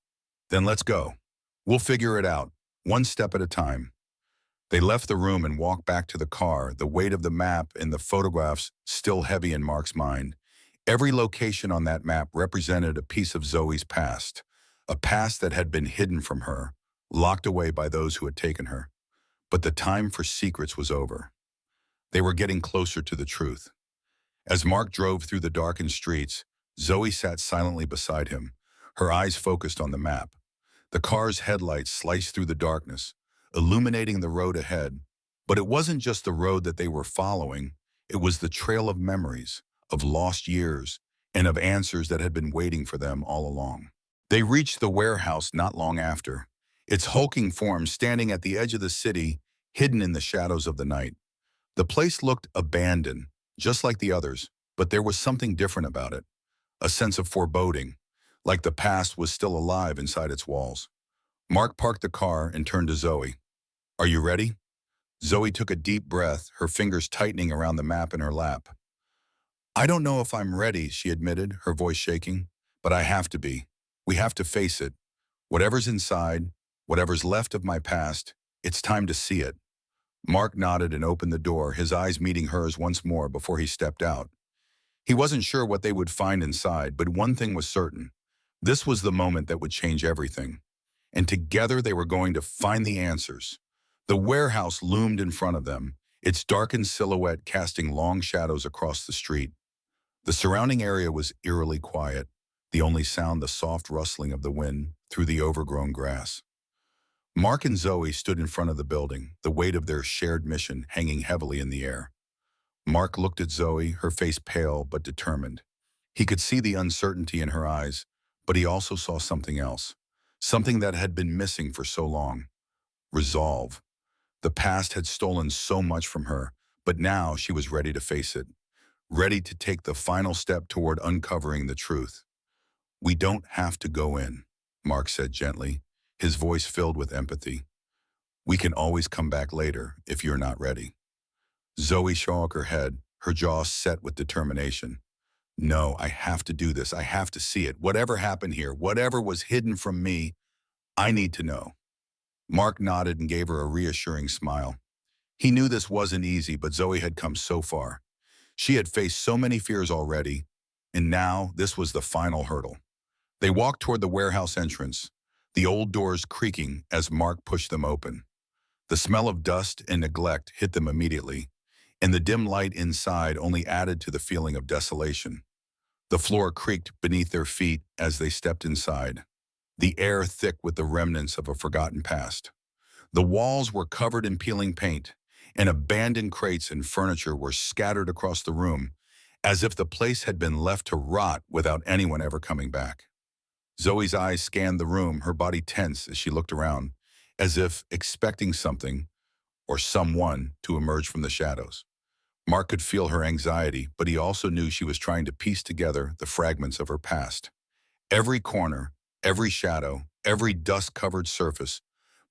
"Then let's go. We'll figure it out, one step at a time." They left the room and walked back to the car, the weight of the map and the photographs still heavy in Mark's mind. Every location on that map represented a piece of Zoe's past, a past that had been hidden from her, locked away by those who had taken her. But the time for secrets was over. They were getting closer to the truth. As Mark drove through the darkened streets, Zoe sat silently beside him, her eyes focused on the map. The car's headlights sliced through the darkness, illuminating the road ahead. But it wasn't just the road that they were following, it was the trail of memories, of lost years, and of answers that had been waiting for them all along. They reached the warehouse not long after, its hulking form standing at the edge of the city, hidden in the shadows of the night. The place looked abandoned, just like the others, but there was something different about it, a sense of foreboding, like the past was still alive inside its walls. Mark parked the car and turned to Zoe. "Are you ready?" Zoe took a deep breath, her fingers tightening around the map in her lap. "I don't know if I'm ready," she admitted, her voice shaking, "but I have to be. We have to face it. Whatever's inside, whatever's left of my past, it's time to see it." Mark nodded and opened the door, his eyes meeting hers once more before he stepped out. He wasn't sure what they would find inside, but one thing was certain. This was the moment that would change everything. And together they were going to find the answers. The warehouse loomed in front of them, its darkened silhouette casting long shadows across the street. The surrounding area was eerily quiet, the only sound the soft rustling of the wind through the overgrown grass. Mark and Zoe stood in front of the building, the weight of their shared mission hanging heavily in the air. Mark looked at Zoe, her face pale but determined. He could see the uncertainty in her eyes, but he also saw something else, something that had been missing for so long. Resolve. The past had stolen so much from her, but now she was ready to face it, ready to take the final step toward uncovering the truth. "We don't have to go in," Mark said gently, his voice filled with empathy. "We can always come back later if you're not ready." Zoe shook her head, her jaw set with determination. "No, I have to do this. I have to see it. Whatever happened here, whatever was hidden from me, I need to know." Mark nodded and gave her a reassuring smile. He knew this wasn't easy, but Zoe had come so far. She had faced so many fears already, and now this was the final hurdle. They walked toward the warehouse entrance, the old doors creaking as Mark pushed them open. The smell of dust and neglect hit them immediately, and the dim light inside only added to the feeling of desolation. The floor creaked beneath their feet as they stepped inside, the air thick with the remnants of a forgotten past. The walls were covered in peeling paint, and abandoned crates and furniture were scattered across the room, as if the place had been left to rot without anyone ever coming back. Zoe's eyes scanned the room, her body tense as she looked around, as if expecting something or someone to emerge from the shadows. Mark could feel her anxiety, but he also knew she was trying to piece together the fragments of her past. Every corner, every shadow, every dust-covered surface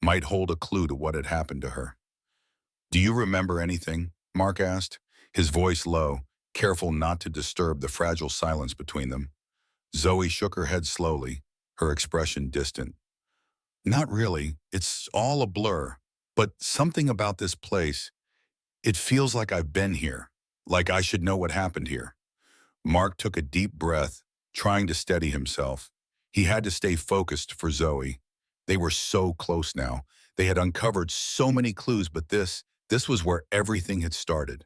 might hold a clue to what had happened to her. "Do you remember anything?" Mark asked, his voice low, careful not to disturb the fragile silence between them. Zoe shook her head slowly, her expression distant. "Not really. It's all a blur. But something about this place, it feels like I've been here, like I should know what happened here." Mark took a deep breath, trying to steady himself. He had to stay focused for Zoe. They were so close now. They had uncovered so many clues, but this was where everything had started.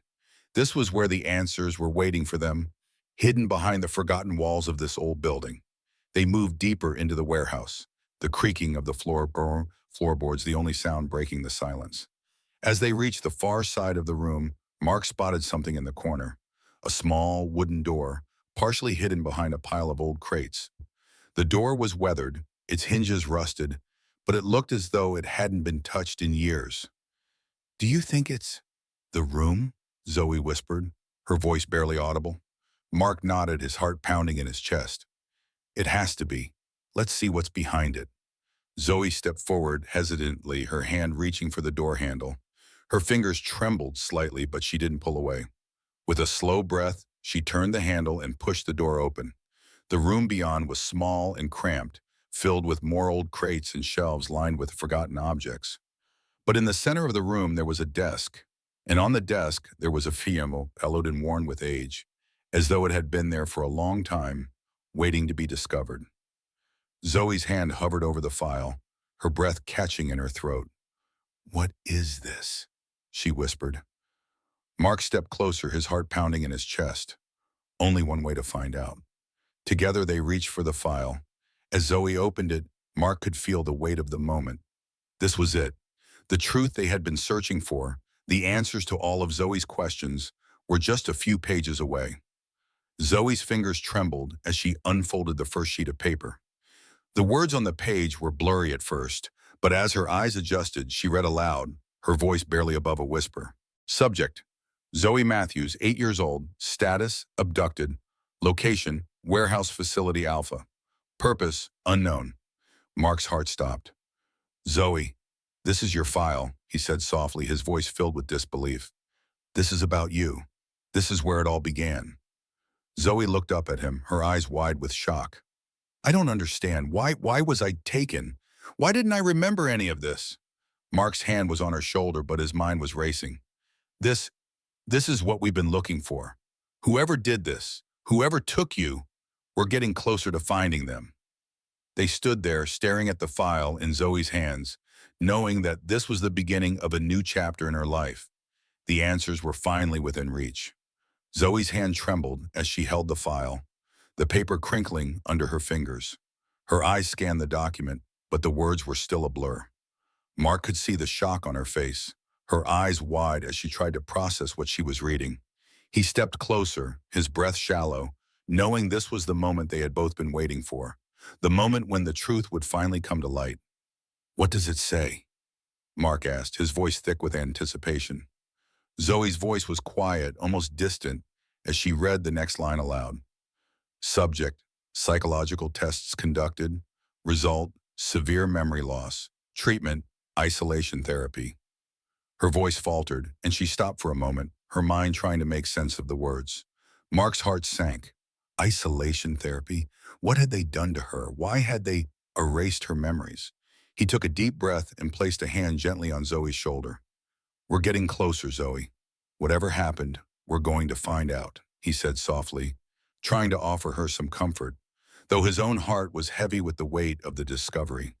This was where the answers were waiting for them, hidden behind the forgotten walls of this old building. They moved deeper into the warehouse, the creaking of the floorboards the only sound breaking the silence. As they reached the far side of the room, Mark spotted something in the corner, a small wooden door, partially hidden behind a pile of old crates. The door was weathered, its hinges rusted, but it looked as though it hadn't been touched in years. "Do you think it's the room?" Zoe whispered, her voice barely audible. Mark nodded, his heart pounding in his chest. "It has to be. Let's see what's behind it." Zoe stepped forward hesitantly, her hand reaching for the door handle. Her fingers trembled slightly, but she didn't pull away. With a slow breath, she turned the handle and pushed the door open. The room beyond was small and cramped, filled with more old crates and shelves lined with forgotten objects. But in the center of the room there was a desk, and on the desk there was a piano, yellowed and worn with age, as though it had been there for a long time, waiting to be discovered. Zoe's hand hovered over the file, her breath catching in her throat. "What is this?" she whispered. Mark stepped closer, his heart pounding in his chest. Only one way to find out. Together they reached for the file. As Zoe opened it, Mark could feel the weight of the moment. This was it. The truth they had been searching for, the answers to all of Zoe's questions, were just a few pages away. Zoe's fingers trembled as she unfolded the first sheet of paper. The words on the page were blurry at first, but as her eyes adjusted, she read aloud, her voice barely above a whisper. Subject: Zoe Matthews, 8 years old, status: abducted, location: warehouse facility Alpha, purpose: unknown. Mark's heart stopped. "Zoe, this is your file," he said softly, his voice filled with disbelief. "This is about you. This is where it all began." Zoe looked up at him, her eyes wide with shock. "I don't understand. Why was I taken? Why didn't I remember any of this?" Mark's hand was on her shoulder, but his mind was racing. This is what we've been looking for. Whoever did this, whoever took you, we're getting closer to finding them." They stood there, staring at the file in Zoe's hands, knowing that this was the beginning of a new chapter in her life. The answers were finally within reach. Zoe's hand trembled as she held the file, the paper crinkling under her fingers. Her eyes scanned the document, but the words were still a blur. Mark could see the shock on her face, her eyes wide as she tried to process what she was reading. He stepped closer, his breath shallow, knowing this was the moment they had both been waiting for, the moment when the truth would finally come to light. "What does it say?" Mark asked, his voice thick with anticipation. Zoe's voice was quiet, almost distant, as she read the next line aloud. Subject: psychological tests conducted. Result: severe memory loss. Treatment: isolation therapy. Her voice faltered, and she stopped for a moment, her mind trying to make sense of the words. Mark's heart sank. Isolation therapy? What had they done to her? Why had they erased her memories? He took a deep breath and placed a hand gently on Zoe's shoulder. "We're getting closer, Zoe. Whatever happened, we're going to find out," he said softly, trying to offer her some comfort, though his own heart was heavy with the weight of the discovery.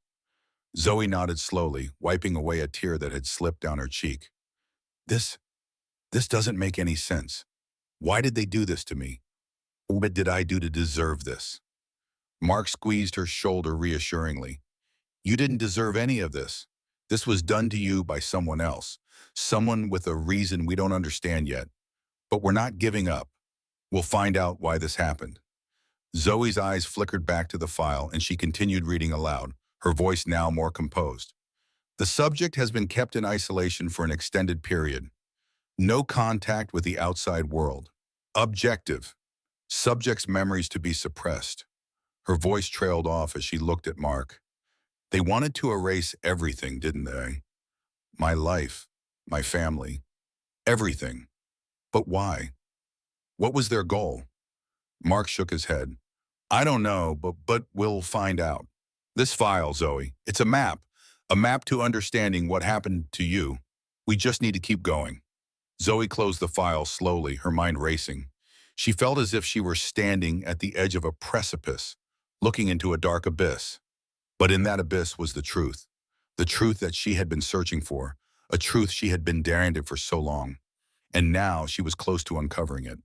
Zoe nodded slowly, wiping away a tear that had slipped down her cheek. This doesn't make any sense. Why did they do this to me? What did I do to deserve this?" Mark squeezed her shoulder reassuringly. "You didn't deserve any of this. This was done to you by someone else, someone with a reason we don't understand yet. But we're not giving up. We'll find out why this happened." Zoe's eyes flickered back to the file, and she continued reading aloud, her voice now more composed. "The subject has been kept in isolation for an extended period. No contact with the outside world. Objective: subject's memories to be suppressed." Her voice trailed off as she looked at Mark. "They wanted to erase everything, didn't they? My life, my family, everything. But why? What was their goal?" Mark shook his head. "I don't know, but we'll find out. This file, Zoe, it's a map to understanding what happened to you. We just need to keep going." Zoe closed the file slowly, her mind racing. She felt as if she were standing at the edge of a precipice, looking into a dark abyss. But in that abyss was the truth that she had been searching for, a truth she had been daring to for so long. And now she was close to uncovering it.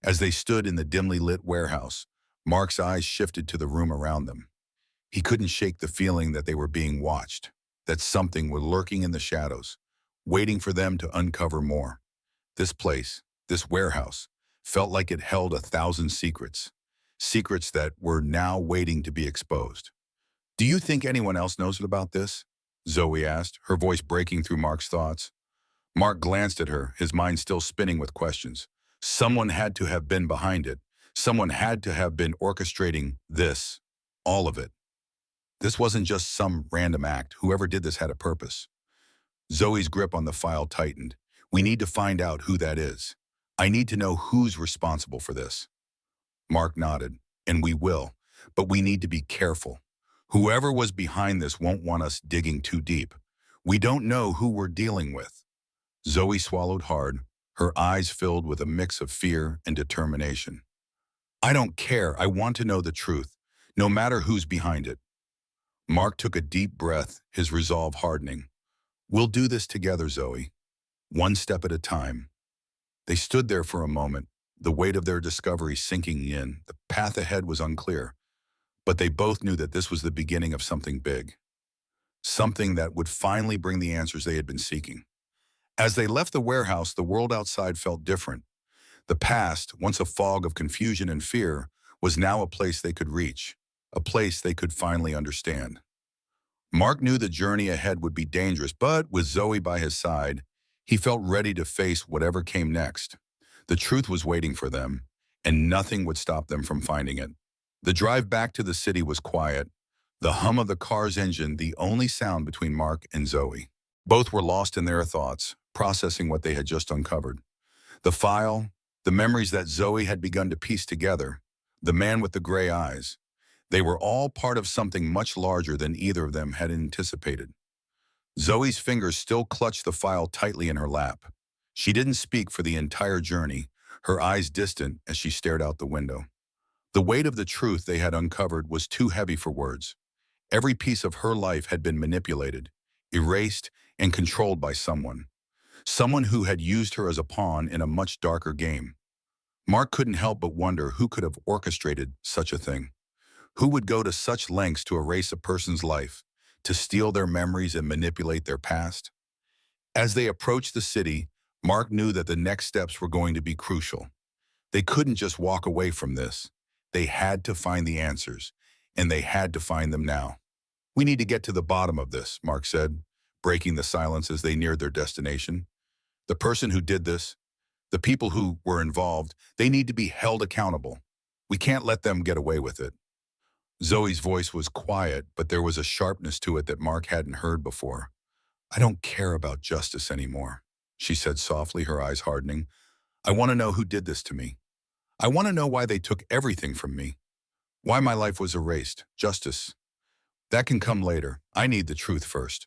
As they stood in the dimly lit warehouse, Mark's eyes shifted to the room around them. He couldn't shake the feeling that they were being watched, that something was lurking in the shadows, waiting for them to uncover more. This place, this warehouse, felt like it held 1,000 secrets. secrets that were now waiting to be exposed. Do you think anyone else knows about this? Zoe asked, her voice breaking through Mark's thoughts. Mark glanced at her, his mind still spinning with questions. Someone had to have been behind it. Someone had to have been orchestrating this. All of it. This wasn't just some random act. Whoever did this had a purpose. Zoe's grip on the file tightened. We need to find out who that is. I need to know who's responsible for this. Mark nodded. And we will. But we need to be careful. Whoever was behind this won't want us digging too deep. We don't know who we're dealing with. Zoe swallowed hard, her eyes filled with a mix of fear and determination. I don't care. I want to know the truth, no matter who's behind it. Mark took a deep breath, his resolve hardening. We'll do this together, Zoe. One step at a time. They stood there for a moment, the weight of their discovery sinking in. The path ahead was unclear, but they both knew that this was the beginning of something big. Something that would finally bring the answers they had been seeking. As they left the warehouse, the world outside felt different. The past, once a fog of confusion and fear, was now a place they could reach, a place they could finally understand. Mark knew the journey ahead would be dangerous, but with Zoe by his side, he felt ready to face whatever came next. The truth was waiting for them, and nothing would stop them from finding it. The drive back to the city was quiet, the hum of the car's engine the only sound between Mark and Zoe. Both were lost in their thoughts, processing what they had just uncovered. The file, the memories that Zoe had begun to piece together, the man with the gray eyes, they were all part of something much larger than either of them had anticipated. Zoe's fingers still clutched the file tightly in her lap. She didn't speak for the entire journey, her eyes distant as she stared out the window. The weight of the truth they had uncovered was too heavy for words. Every piece of her life had been manipulated, erased, and controlled by someone. Someone who had used her as a pawn in a much darker game. Mark couldn't help but wonder who could have orchestrated such a thing. Who would go to such lengths to erase a person's life, to steal their memories and manipulate their past? As they approached the city, Mark knew that the next steps were going to be crucial. They couldn't just walk away from this. They had to find the answers, and they had to find them now. We need to get to the bottom of this, Mark said, breaking the silence as they neared their destination. The person who did this, the people who were involved, they need to be held accountable. We can't let them get away with it. Zoe's voice was quiet, but there was a sharpness to it that Mark hadn't heard before. I don't care about justice anymore, she said softly, her eyes hardening. I want to know who did this to me. I want to know why they took everything from me. Why my life was erased. Justice. That can come later. I need the truth first.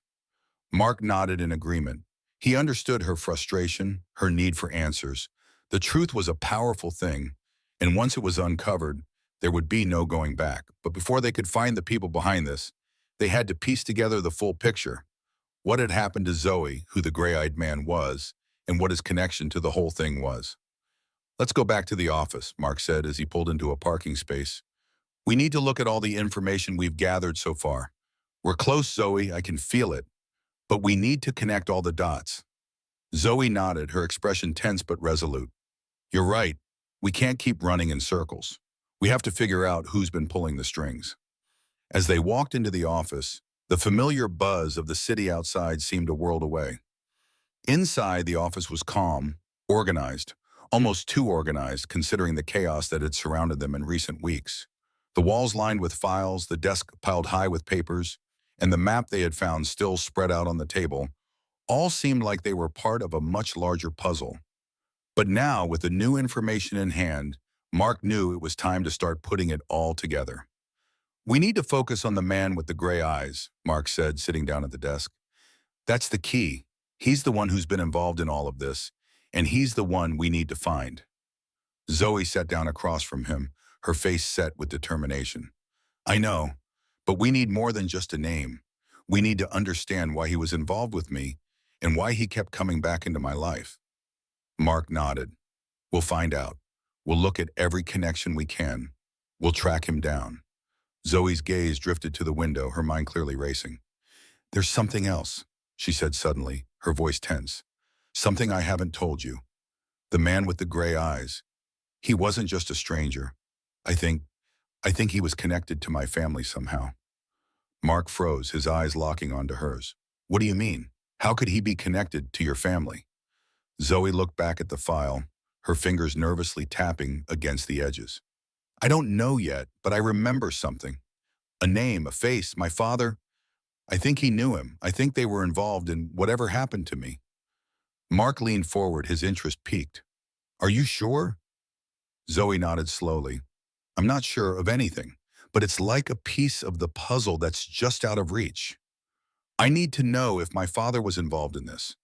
Mark nodded in agreement. He understood her frustration, her need for answers. The truth was a powerful thing, and once it was uncovered, there would be no going back. But before they could find the people behind this, they had to piece together the full picture. What had happened to Zoe, who the gray-eyed man was, and what his connection to the whole thing was. Let's go back to the office, Mark said as he pulled into a parking space. We need to look at all the information we've gathered so far. We're close, Zoe, I can feel it. But we need to connect all the dots. Zoe nodded, her expression tense but resolute. You're right. We can't keep running in circles. We have to figure out who's been pulling the strings. As they walked into the office, the familiar buzz of the city outside seemed a world away. Inside, the office was calm, organized, almost too organized considering the chaos that had surrounded them in recent weeks. The walls lined with files, the desk piled high with papers, and the map they had found still spread out on the table, all seemed like they were part of a much larger puzzle. But now, with the new information in hand, Mark knew it was time to start putting it all together. We need to focus on the man with the gray eyes, Mark said, sitting down at the desk. That's the key. He's the one who's been involved in all of this, and he's the one we need to find. Zoe sat down across from him, her face set with determination. I know, but we need more than just a name. We need to understand why he was involved with me and why he kept coming back into my life. Mark nodded. We'll find out. We'll look at every connection we can. We'll track him down. Zoe's gaze drifted to the window, her mind clearly racing. There's something else, she said suddenly, her voice tense. Something I haven't told you. The man with the gray eyes. He wasn't just a stranger. I think I think he was connected to my family somehow. Mark froze, his eyes locking onto hers. What do you mean? How could he be connected to your family? Zoe looked back at the file, her fingers nervously tapping against the edges. I don't know yet, but I remember something. A name, a face, my father. I think he knew him. I think they were involved in whatever happened to me. Mark leaned forward, his interest piqued. Are you sure? Zoe nodded slowly. I'm not sure of anything, but it's like a piece of the puzzle that's just out of reach. I need to know if my father was involved in this.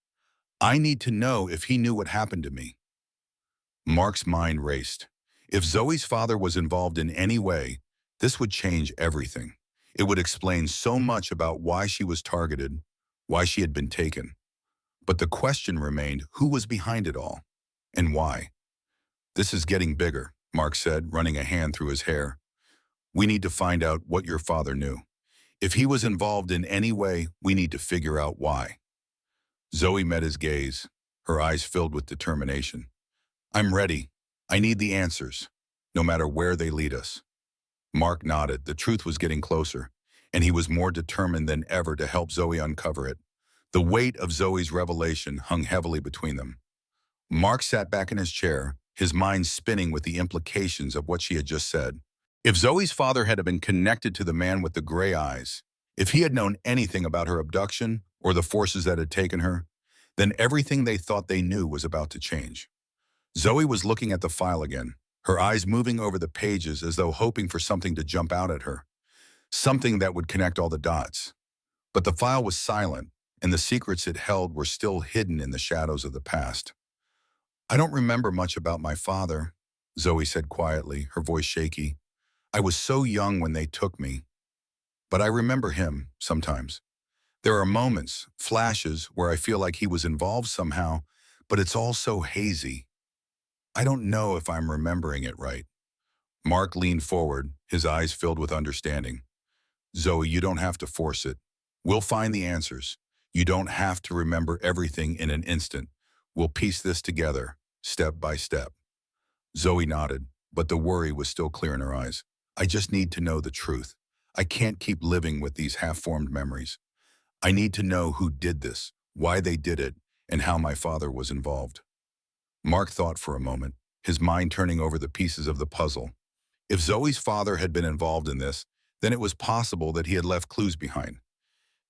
I need to know if he knew what happened to me. Mark's mind raced. If Zoe's father was involved in any way, this would change everything. It would explain so much about why she was targeted, why she had been taken. But the question remained, who was behind it all? And why? This is getting bigger, Mark said, running a hand through his hair. We need to find out what your father knew. If he was involved in any way, we need to figure out why. Zoe met his gaze, her eyes filled with determination. I'm ready. I need the answers, no matter where they lead us. Mark nodded. The truth was getting closer, and he was more determined than ever to help Zoe uncover it. The weight of Zoe's revelation hung heavily between them. Mark sat back in his chair, his mind spinning with the implications of what she had just said. If Zoe's father had been connected to the man with the gray eyes, if he had known anything about her abduction or the forces that had taken her, then everything they thought they knew was about to change. Zoe was looking at the file again, her eyes moving over the pages as though hoping for something to jump out at her, something that would connect all the dots. But the file was silent, and the secrets it held were still hidden in the shadows of the past. I don't remember much about my father, Zoe said quietly, her voice shaky. I was so young when they took me. But I remember him, sometimes. There are moments, flashes, where I feel like he was involved somehow, but it's all so hazy. I don't know if I'm remembering it right. Mark leaned forward, his eyes filled with understanding. Zoe, you don't have to force it. We'll find the answers. You don't have to remember everything in an instant. We'll piece this together, step by step. Zoe nodded, but the worry was still clear in her eyes. I just need to know the truth. I can't keep living with these half-formed memories. I need to know who did this, why they did it, and how my father was involved. Mark thought for a moment, his mind turning over the pieces of the puzzle. If Zoe's father had been involved in this, then it was possible that he had left clues behind,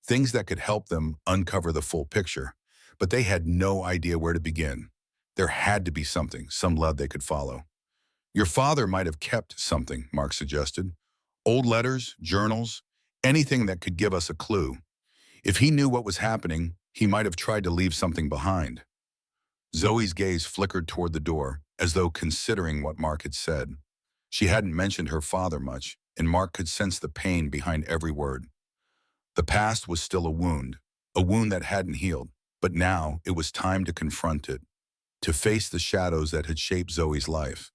things that could help them uncover the full picture, but they had no idea where to begin. There had to be something, some lead they could follow. Your father might have kept something, Mark suggested. Old letters, journals, anything that could give us a clue. If he knew what was happening, he might have tried to leave something behind. Zoe's gaze flickered toward the door, as though considering what Mark had said. She hadn't mentioned her father much, and Mark could sense the pain behind every word. The past was still a wound that hadn't healed, but now it was time to confront it, to face the shadows that had shaped Zoe's life.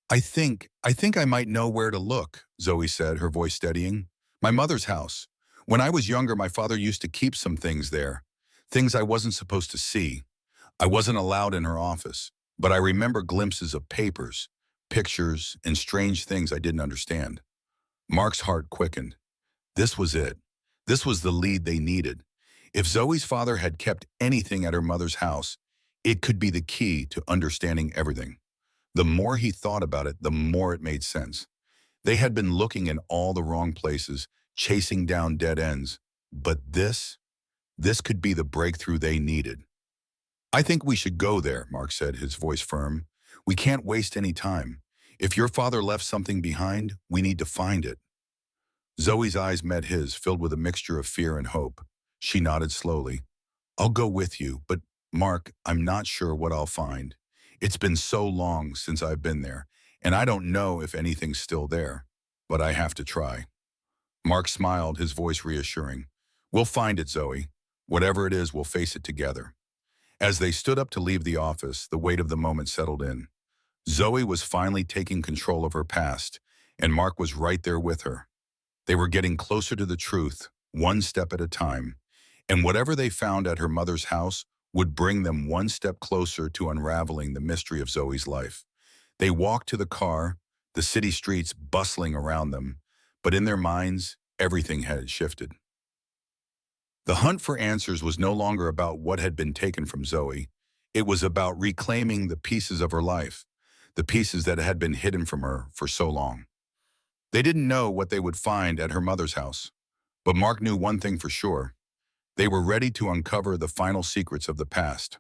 I think I might know where to look, Zoe said, her voice steadying. My mother's house. When I was younger, my father used to keep some things there, things I wasn't supposed to see. I wasn't allowed in her office, but I remember glimpses of papers, pictures, and strange things I didn't understand. Mark's heart quickened. This was it. This was the lead they needed. If Zoe's father had kept anything at her mother's house, it could be the key to understanding everything. The more he thought about it, the more it made sense. They had been looking in all the wrong places, chasing down dead ends. But this could be the breakthrough they needed. I think we should go there, Mark said, his voice firm. We can't waste any time. If your father left something behind, we need to find it. Zoe's eyes met his, filled with a mixture of fear and hope. She nodded slowly. I'll go with you, but Mark, I'm not sure what I'll find. It's been so long since I've been there, and I don't know if anything's still there, but I have to try. Mark smiled, his voice reassuring. We'll find it, Zoe. Whatever it is, we'll face it together. As they stood up to leave the office, the weight of the moment settled in. Zoe was finally taking control of her past, and Mark was right there with her. They were getting closer to the truth, one step at a time, and whatever they found at her mother's house would bring them one step closer to unraveling the mystery of Zoe's life. They walked to the car, the city streets bustling around them, but in their minds, everything had shifted. The hunt for answers was no longer about what had been taken from Zoe. It was about reclaiming the pieces of her life, the pieces that had been hidden from her for so long. They didn't know what they would find at her mother's house, but Mark knew one thing for sure. They were ready to uncover the final secrets of the past.